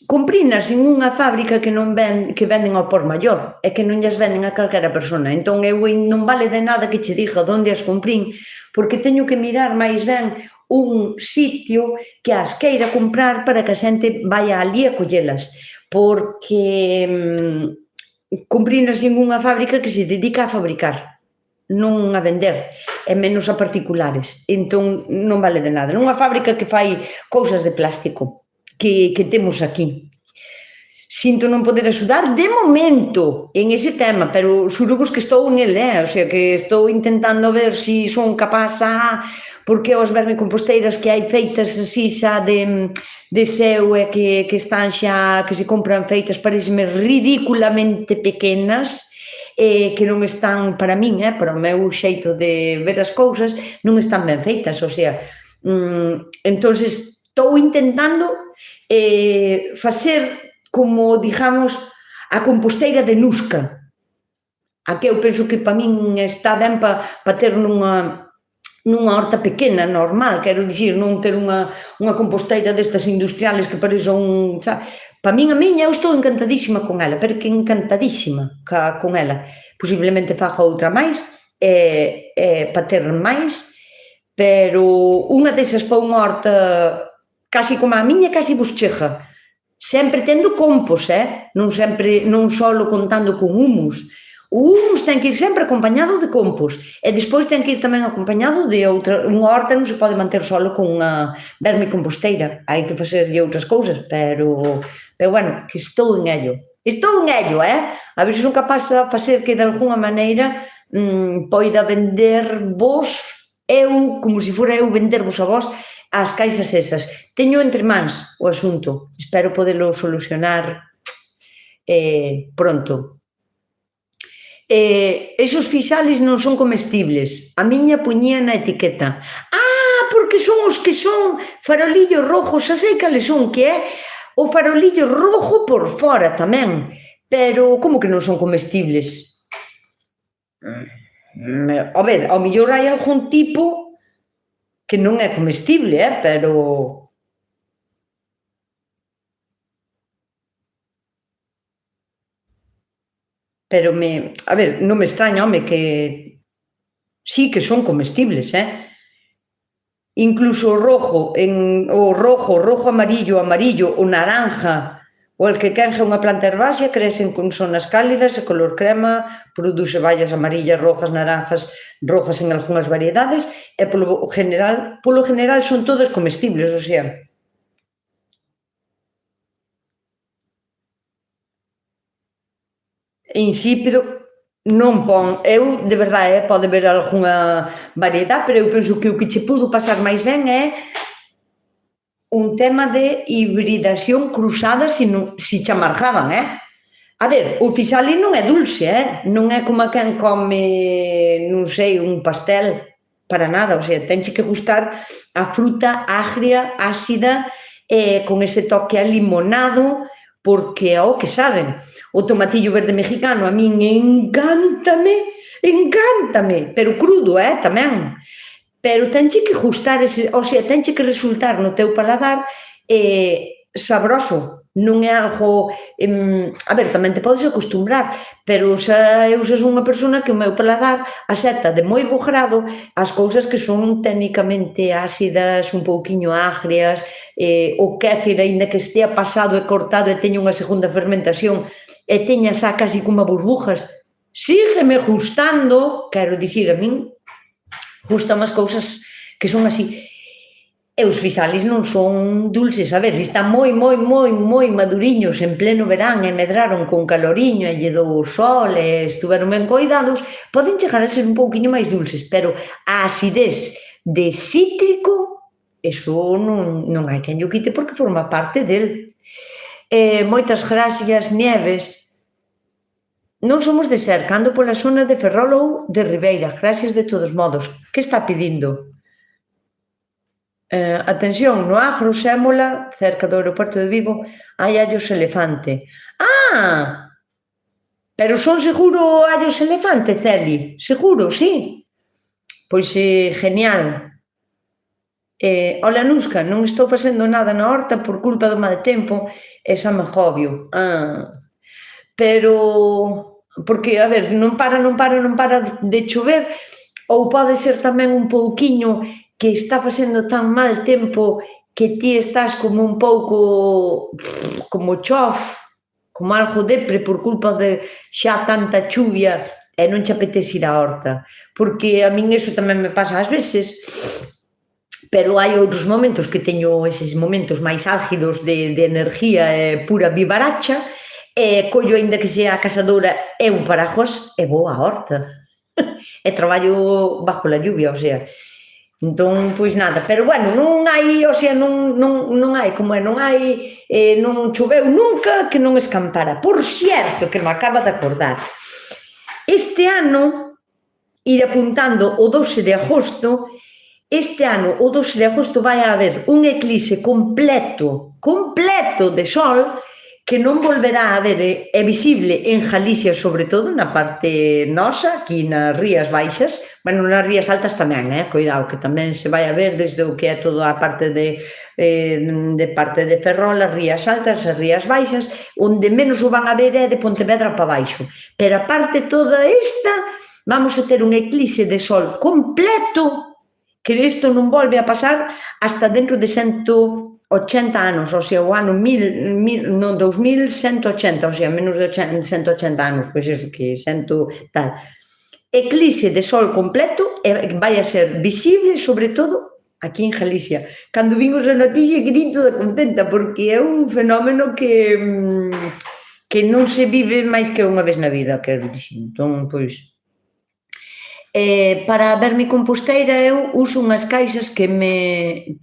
Cumprinas en unha fábrica que venden ao por maior e que non lles venden a calquera persona. Entón, eu non vale de nada que che diga onde as cumprín, porque teño que mirar máis ben un sitio que as queira comprar para que a xente vaya ali a collelas, porque cumprinas en unha fábrica que se dedica a fabricar, non a vender, e menos a particulares. Entón, non vale de nada. Nunha fábrica que fai cousas de plástico, que temos aquí. Sinto non poder axudar de momento en ese tema, pero xuro-vos que estou en el, o sea, que estou intentando ver se son capaz porque as vermicomposteiras que hai feitas así xa de seu e que están xa, que se compran feitas, pareceme ridículamente pequenas, que non están, para min, para o meu xeito de ver as cousas, non están ben feitas, o sea, entón estou intentando facer como, digamos, a composteira de Nusca, a que eu penso que para min está ben para ter nunha horta pequena, normal, quero dicir, non ter unha composteira destas industriales que parece un... Para min, a miña, eu estou encantadísima con ela, pero que encantadísima con ela. Posiblemente faga outra máis, para ter máis, pero unha desas para unha horta casi como a miña, casi vos chega. Sempre tendo compos, non só contando con humus. Uns ten que ir sempre acompañado de compost e despois ten que ir tamén acompañado de outra. Unha horta non se pode manter solo con unha vermicomposteira, hai que facerlle outras cousas, pero bueno, que estou en ello. Estou en ello, a ver se son capaz de facer que de alguna maneira poida vender vos eu, como se fora eu vendervos a vos as caixas esas. Teño entre mans o asunto, espero podelo solucionar pronto. Esos fixales non son comestibles, a miña puñía na etiqueta. Porque son os que son farolillos rojos, xa sei cales son, que é o farolillo rojo por fora tamén, pero como que non son comestibles? A ver, ao mellor hai algún tipo que non é comestible, pero... a ver, non me extraña, home, que sí que son comestibles, Incluso o rojo, amarillo, o naranja, o el que quenja unha planta herbácea, crecen con zonas cálidas e color crema, produce bayas amarillas, rojas, naranjas, rojas en algunhas variedades, e polo general son todas comestibles, o sea... Insípido non pon, eu, de verdade, pode ver algunha variedade, pero eu penso que o que che pudo pasar máis ben é un tema de hibridación cruzada se che amargaban, A ver, o fixale non é dulce, non é como quen come, non sei, un pastel, para nada, o sea, tenche que gustar a fruta agria, ácida, con ese toque a limonado, porque é o que saben. O tomatillo verde mexicano a min encántame, pero crudo, tamén. Pero tenche que gustar, o sea, tenche que resultar no teu paladar sabroso. Non é algo... A ver, tamén te podes acostumbrar, pero xa eu son unha persona que o meu paladar acepta de moi bo grado as cousas que son técnicamente ácidas, un pouquiño agrias, o kéfir, aínda que estea pasado e cortado e teña unha segunda fermentación e teña xa casi como burbujas, sígueme gustando, quero dicir, a min gustan as cousas que son así. E os fixales non son dulces, a ver, se están moi maduriños en pleno verán e medraron con caloriño e lle dou o sol e estuveron ben coidados, poden chegar a ser un pouquiño máis dulces, pero a acidez de cítrico, eso non hai quen lle quite porque forma parte del. Moitas gracias, Nieves. Non somos de ser, cando pola zona de Ferrol ou de Ribeira, gracias de todos modos. Que está pedindo? Atención, no Agro Sémola, cerca do aeroporto de Vigo, hai allos elefante. Pero son seguro allos elefante, Celi? Seguro, sí? Pois genial. Ola, Nusca, non estou facendo nada na horta por culpa do mal tempo e xa me agobio. Pero, porque, a ver, non para de chover, ou pode ser tamén un pouquiño que está facendo tan mal tempo que ti estás como un pouco como chof, como algo depre por culpa de xa tanta chuvia e non che apetece ir á horta. Porque a min iso tamén me pasa ás veces, pero hai outros momentos que teño eses momentos máis álgidos de energía e pura vivaracha e collo, aínda que sea a casadora e un paraguas e vou á horta. E traballo bajo la lluvia, o sea... Entón, pois nada, pero bueno, non hai, o sea, non hai, como é, non choveu nunca que non escampara. Por certo, que me acaba de acordar, este ano, ir apuntando o 12 de agosto, este ano, o 12 de agosto, vai haber un eclipse completo de sol, que non volverá a haber, é visible en Galicia, sobre todo, na parte nosa, aquí nas Rías Baixas, bueno, nas Rías Altas tamén, cuidado, que tamén se vai a ver desde o que é toda a parte de parte de Ferrol, as Rías Altas, as Rías Baixas, onde menos o van a ver é de Pontevedra para baixo. Pero a parte toda esta, vamos a ter un eclipse de sol completo, que isto non volve a pasar hasta dentro de 100 80 anos, o sea, o ano 2180, o sea, menos de 180 anos, pois iso que 100 tal. Eclipse de sol completo e vai a ser visible, sobre todo, aquí en Galicia. Cando vimos a noticia quedei toda contenta, porque é un fenómeno que non se vive máis que unha vez na vida, quero dicir. Entón, pois, para ver mi composteira eu uso unhas caixas que me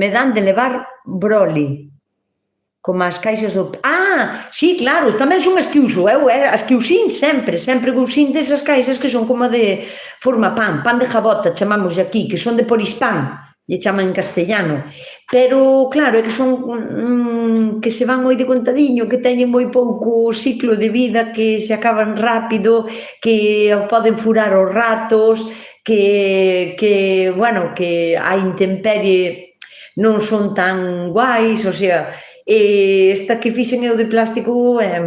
dan de levar broli, como as caixas do... Sí, claro, tamén son as que uso, eu as que usín sempre usín desas caixas que son como de forma pan de jabota, chamamos aquí, que son de Polispán, lle chaman en castellano, pero claro, é que son que se van moi de contadiño, que teñen moi pouco ciclo de vida, que se acaban rápido, que poden furar os ratos, que a intemperie non son tan guais, o sea, esta que fixen eu de plástico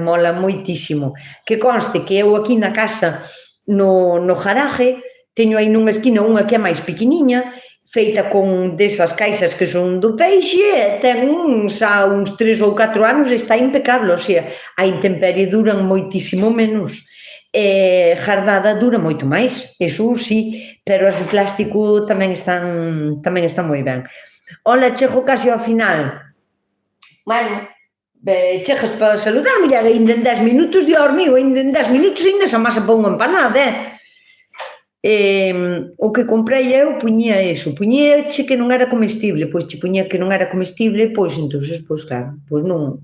mola moitísimo. Que conste que eu aquí na casa, no garaje, teño aí nunha esquina unha que é máis pequeniña, feita con desas caixas que son do peixe, e ten xa uns 3 ou 4 anos e está impecable, o sea, a intemperie duran moitísimo menos. Jardada dura moito máis, eso sí, pero as de plástico tamén están moi ben. Ola, chego casi ao final. Bueno, chegas para saludar, mulher, ainda en 10 minutos, Dios mío, ainda en 10 minutos ainda esa masa para unha empanada, O que comprei eu puñía eso, puñíache que non era comestible, pois che puñía que non era comestible, pois entonces, pois claro, pois non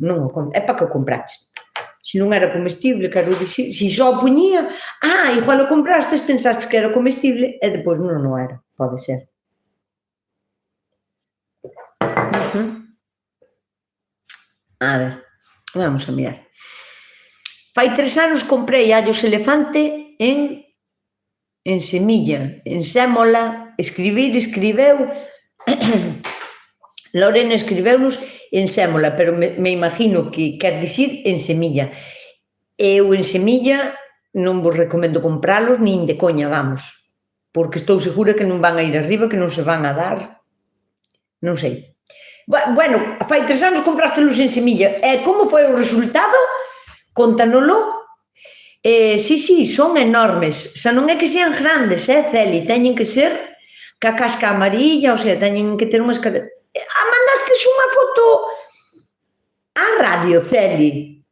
é para que o compraches. Se non era comestible, quero dicir, se só puñía, igual o comprastes, pensastes que era comestible e depois non era, pode ser. A ver, vamos a mirar. Fai 3 anos comprei allos elefante en semilla, en sémola, escribeu, Lorena escribeunos en sémola, pero me imagino que quer dicir en semilla. Eu en semilla non vos recomendo compralos nin de coña, vamos, porque estou segura que non van a ir arriba, que non se van a dar, non sei. Bueno, fai 3 anos comprástelos en semilla, e como foi o resultado? Contanoslo. Sí, son enormes, xa non é que sean grandes, Celi, teñen que ser ca casca amarilla, o sea, teñen que ter unhas... Mandastes unha foto á radio, Celi,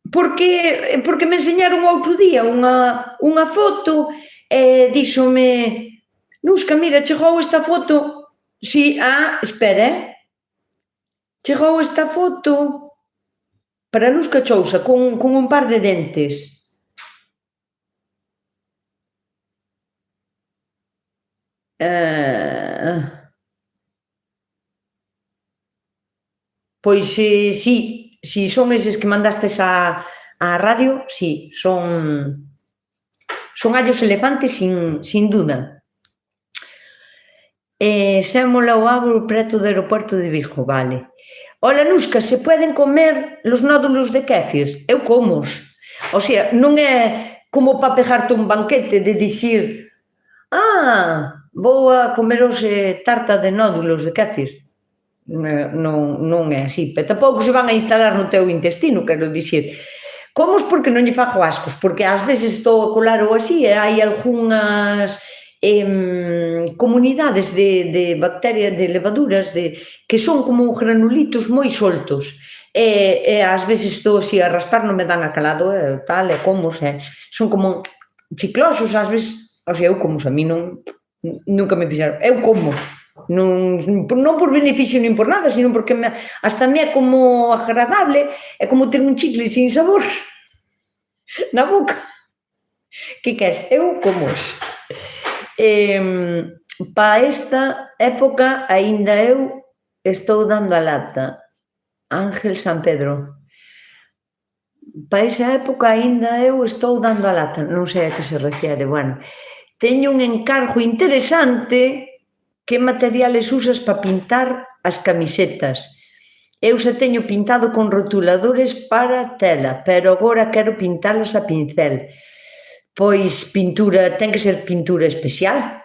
porque me enseñaron outro día unha foto e díxome, Nusca, mira, chegou esta foto, si, espera, chegou esta foto para Nusca Chousa, con un par de dentes. Pois si son eses que mandastes á radio, si, son allos elefantes sin duda. Sémola o abro preto do aeroporto de Vigo, vale. Ola, Nusca, se poden comer los nódulos de kéfir? Eu comos. O sea, non é como para pegarte un banquete de dicir vou a comer hoxe tarta de nódulos de kéfir. Non é así, pero tampouco se van a instalar no teu intestino, quero dicir. Comos porque non lle fago ascos, porque ás veces estou a colar ou así e hai algunhas comunidades de bacterias, de levaduras, que son como granulitos moi soltos, e ás veces estou así a raspar, non me dan acalado, tal, e como, son como chiclosos, ás veces, o sea, eu como, a mí nunca me fixeron, eu como, non por beneficio nin por nada, sino porque hasta me é como agradable, é como ter un chicle sin sabor na boca. Que queres? Eu como. Para esta época aínda eu estou dando a lata. Ángel San Pedro. Para esa época aínda eu estou dando a lata. Non sei a que se refiere. Bueno, teño un encargo interesante. Que materiales usas para pintar as camisetas? Eu xa teño pintado con rotuladores para tela, pero agora quero pintalas a pincel. Pois pintura, ten que ser pintura especial,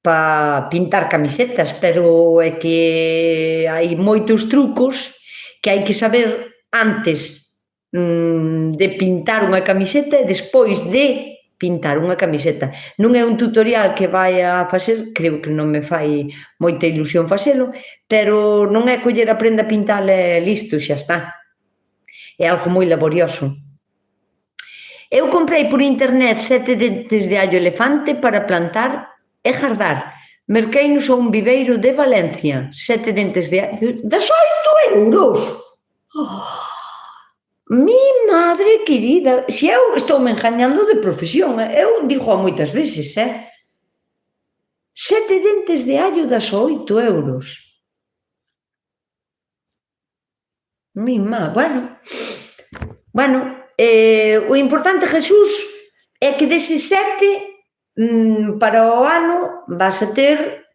para pintar camisetas, pero é que hai moitos trucos que hai que saber antes de pintar unha camiseta e despois de pintar unha camiseta. Non é un tutorial que vai a facer, creo que non me fai moita ilusión facelo, pero non é coller a prenda a pintar e listo, xa está. É algo moi laborioso. Eu comprei por internet 7 dentes de allo elefante para plantar e gardar. Merqueinos a un viveiro de Valencia. 7 dentes de allo... 18 euros! Mi madre querida, se eu estou me engañando de profesión, eu digo moitas veces, 7 dentes de allo 18 euros. Mi má, bueno, o importante, Jesús, é que deses 7 para o ano vas a ter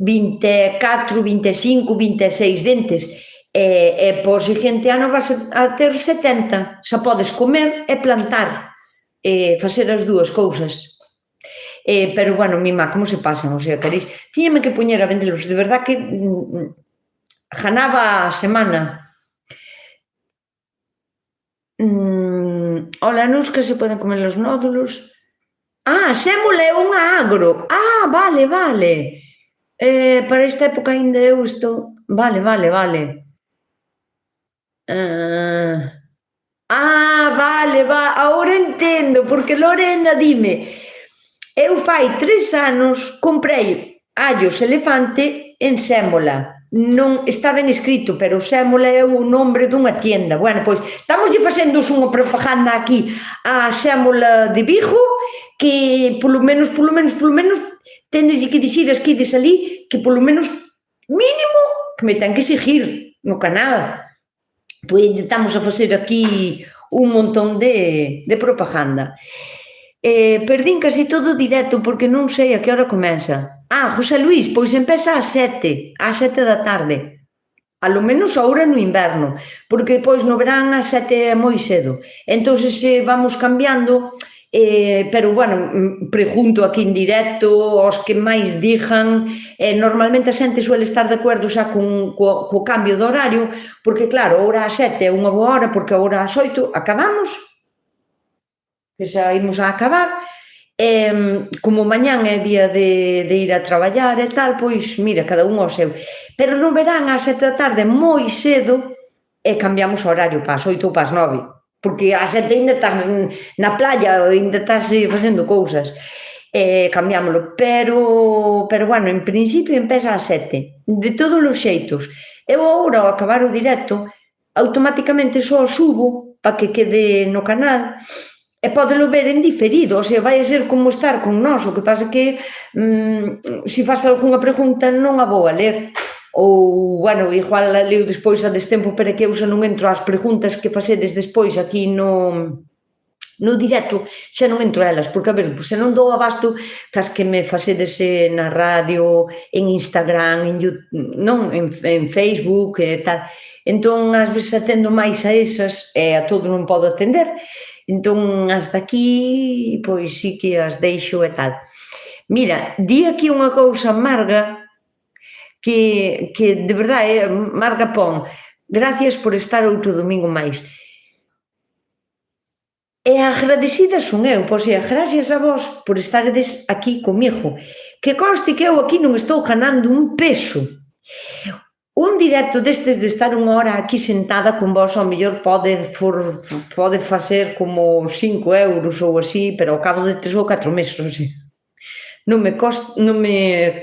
24, 25, 26 dentes e para o seguinte ano vas a ter 70. Xa podes comer e plantar, facer as dúas cousas. Pero, bueno, mima, como se pasan, o sea, queréis, tiñame que poñer a vendelos, de verdad que ganaba a semana. Hola, Nus, que se poden comer os nódulos. Sémola é unha agro. Vale. Para esta época ainda eu estou... Vale. Vale, agora entendo, porque Lorena, dime, eu fai 3 anos comprei allos elefante en sémola. Non está ben escrito, pero sémola é o nombre dunha tienda. Bueno, pois, estamoslle facendo unha propaganda aquí a sémola de Vigo, que polo menos, tendes que dicir as que ides ali, que polo menos, mínimo, que me ten que seguir no canal. Pois estamos a facer aquí un montón de propaganda. Perdín casi todo directo porque non sei a que hora comeza. José Luís, pois empeza ás 7 da tarde. A lo menos ahora no inverno, porque depois no verán ás 7 é moi cedo. Entón, vamos cambiando, pero, bueno, pregunto aquí en directo aos que máis dixan, normalmente a xente suele estar de acordo xa co cambio de horario, porque, claro, a hora ás 7 é unha boa hora, porque a hora ás 8 acabamos, que xa imos a acabar, como mañán é día de ir a traballar e tal, pois, mira, cada un ao seu. Pero no verán ás 7 da tarde moi cedo e cambiamos o horario para as 8 ou para as 9, porque ás 7 ainda estás na playa, ainda estás facendo cousas. Cambiámoslo, pero, bueno, en principio empeza ás 7, de todos os xeitos. Eu agora, ao acabar o directo, automáticamente só subo para que quede no canal e podelo ver en diferido, o sea, vai a ser como estar con nós, o que pasa que se faz algunha pregunta non a vou a ler, ou, bueno, igual a leo despois a destempo, pero que eu xa non entro ás preguntas que facedes despois aquí no directo, xa non entro a elas, porque, a ver, se non dou abasto cas que me facedes na radio, en Instagram, en YouTube, non, en Facebook e tal, entón, ás veces atendo máis a esas e a todo non podo atender. Entón, hasta aquí, pois sí que as deixo e tal. Mira, di aquí unha cousa, Marga, que de verdade, Marga pon, gracias por estar outro domingo máis. E agradecida son eu, pois, gracias a vos por estaredes aquí comigo. Que conste que eu aquí non estou ganando un peso. Un directo destes de estar unha hora aquí sentada con vos, ao mellor pode facer como 5 euros ou así, pero ao cabo de 3 ou 4 meses, non me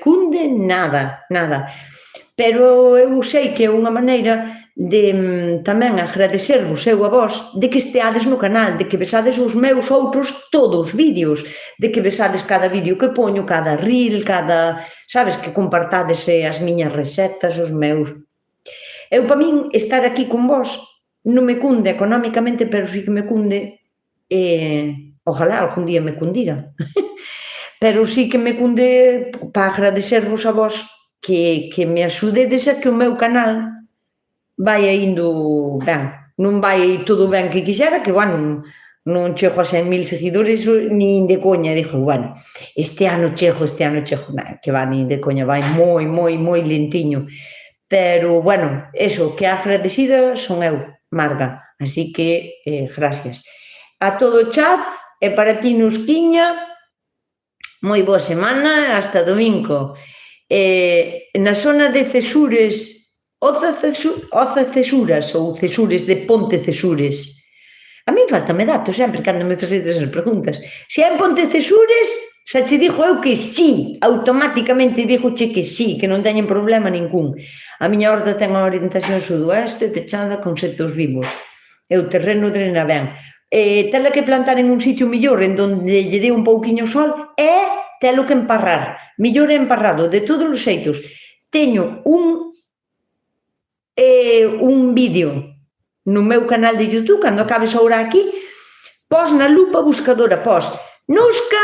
cunde nada. Pero eu sei que é unha maneira de tamén agradecervos eu a vos de que esteades no canal, de que vexades os meus outros todos os vídeos, de que vexades cada vídeo que poño, cada reel, sabes, que compartades as miñas recetas, os meus. Eu, para min, estar aquí con vos non me cunde económicamente, pero sí que me cunde, ojalá algún día me cundira, pero sí que me cunde para agradecervos a vos que me axudedes a que o meu canal vai indo ben. Non vai todo ben que quixera, que, bueno, non chego a 100.000 seguidores nin de coña, dixo, bueno, este ano chego, que va nin de coña, vai moi, moi, moi lentiño, pero, bueno, eso, que agradecida son eu, Marga, así que, gracias. A todo o chat, e para ti, Nusquiña, moi boa semana, hasta domingo. Na zona de Cesures, Oza Cesuras ou Cesures de Ponte Cesures. A min faltame datos sempre cando me facedes as preguntas. Se é en Ponte Cesures, xa che dixo eu que sí, automáticamente dixoche que sí, que non teñen problema ningún. A miña horta ten a orientación sudoeste, techada con setos vivos. E o terreno drena ben. Tela que plantar en un sitio millor, en donde lle dé un pouquiño sol, e telo que emparrar. Millor é emparrado, de todos os xeitos. Teño un vídeo no meu canal de YouTube, cando acabes ahora aquí, pos na lupa buscadora, pos Nusca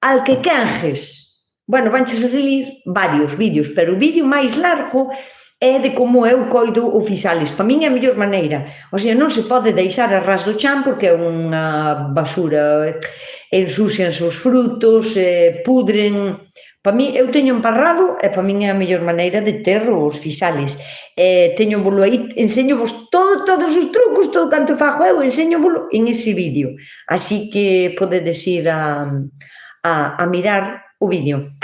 Alquequenges. Bueno, vanches a salir varios vídeos, pero o vídeo máis largo é de como eu coido o fisales. Para min é a mellor maneira. O sea, non se pode deixar a ras do chan porque é unha basura, ensucianse os frutos, pudren. Para mí, eu teño emparrado e para min é a mellor maneira de ter os fisales. Teño bolo aí, enseño-vos todos os trucos, todo canto fago eu, enseño-volo en ese vídeo. Así que podedes ir a mirar o vídeo.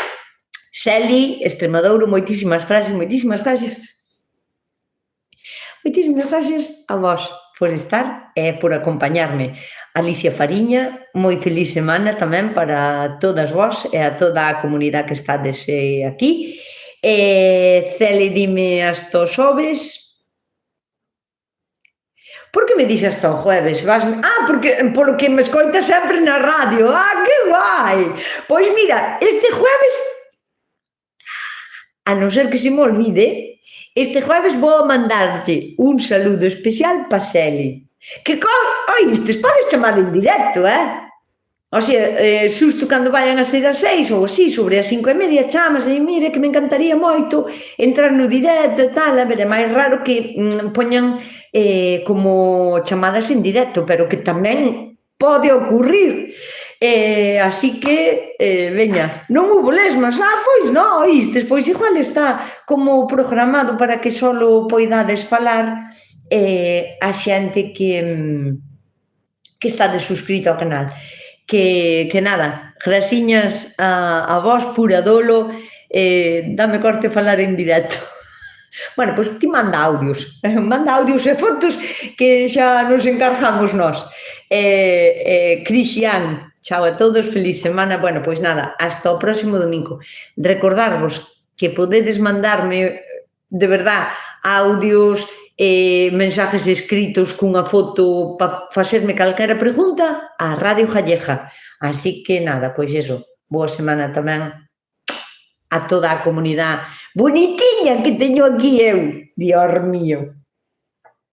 Xeli, Extremadouro, moitísimas gracias. Moitísimas gracias a vos por estar e por acompañarme. Alicia Fariña, moi feliz semana tamén para todas vos e a toda a comunidade que estades aquí. Celi, dime hasta o xoves. Por que me dixes hasta o jueves? Porque polo que me escoitas sempre na radio. Que guai! Pois mira, este jueves, a non ser que se me olvide, este jueves vou mandarlle un saludo especial para Xeli. Que oístes, podes chamar en directo, O sea, xusto cando vayan a ser as 6 ou así, sobre as 5:30 chamas e mire que me encantaría moito entrar no directo e tal, a ver, é máis raro que poñan como chamadas en directo, pero que tamén pode ocurrir. Así que, veña, non houbo lesmas, pois non, oístes, pois igual está como programado para que solo poidades falar a xente que está suscrita ao canal. Que nada, grasiñas a vos, pura dolo, dame corte falar en directo. Bueno, pois ti manda audios e fotos que xa nos encargamos nós. Cristian, chao a todos, feliz semana. Bueno, pois nada, hasta o próximo domingo. Recordarvos que podedes mandarme, de verdad, audios, mensajes escritos cunha foto para facerme calquera pregunta a Radio Gallega. Así que nada, pois eso, boa semana tamén a toda a comunidade bonitiña que teño aquí eu, Dios mío.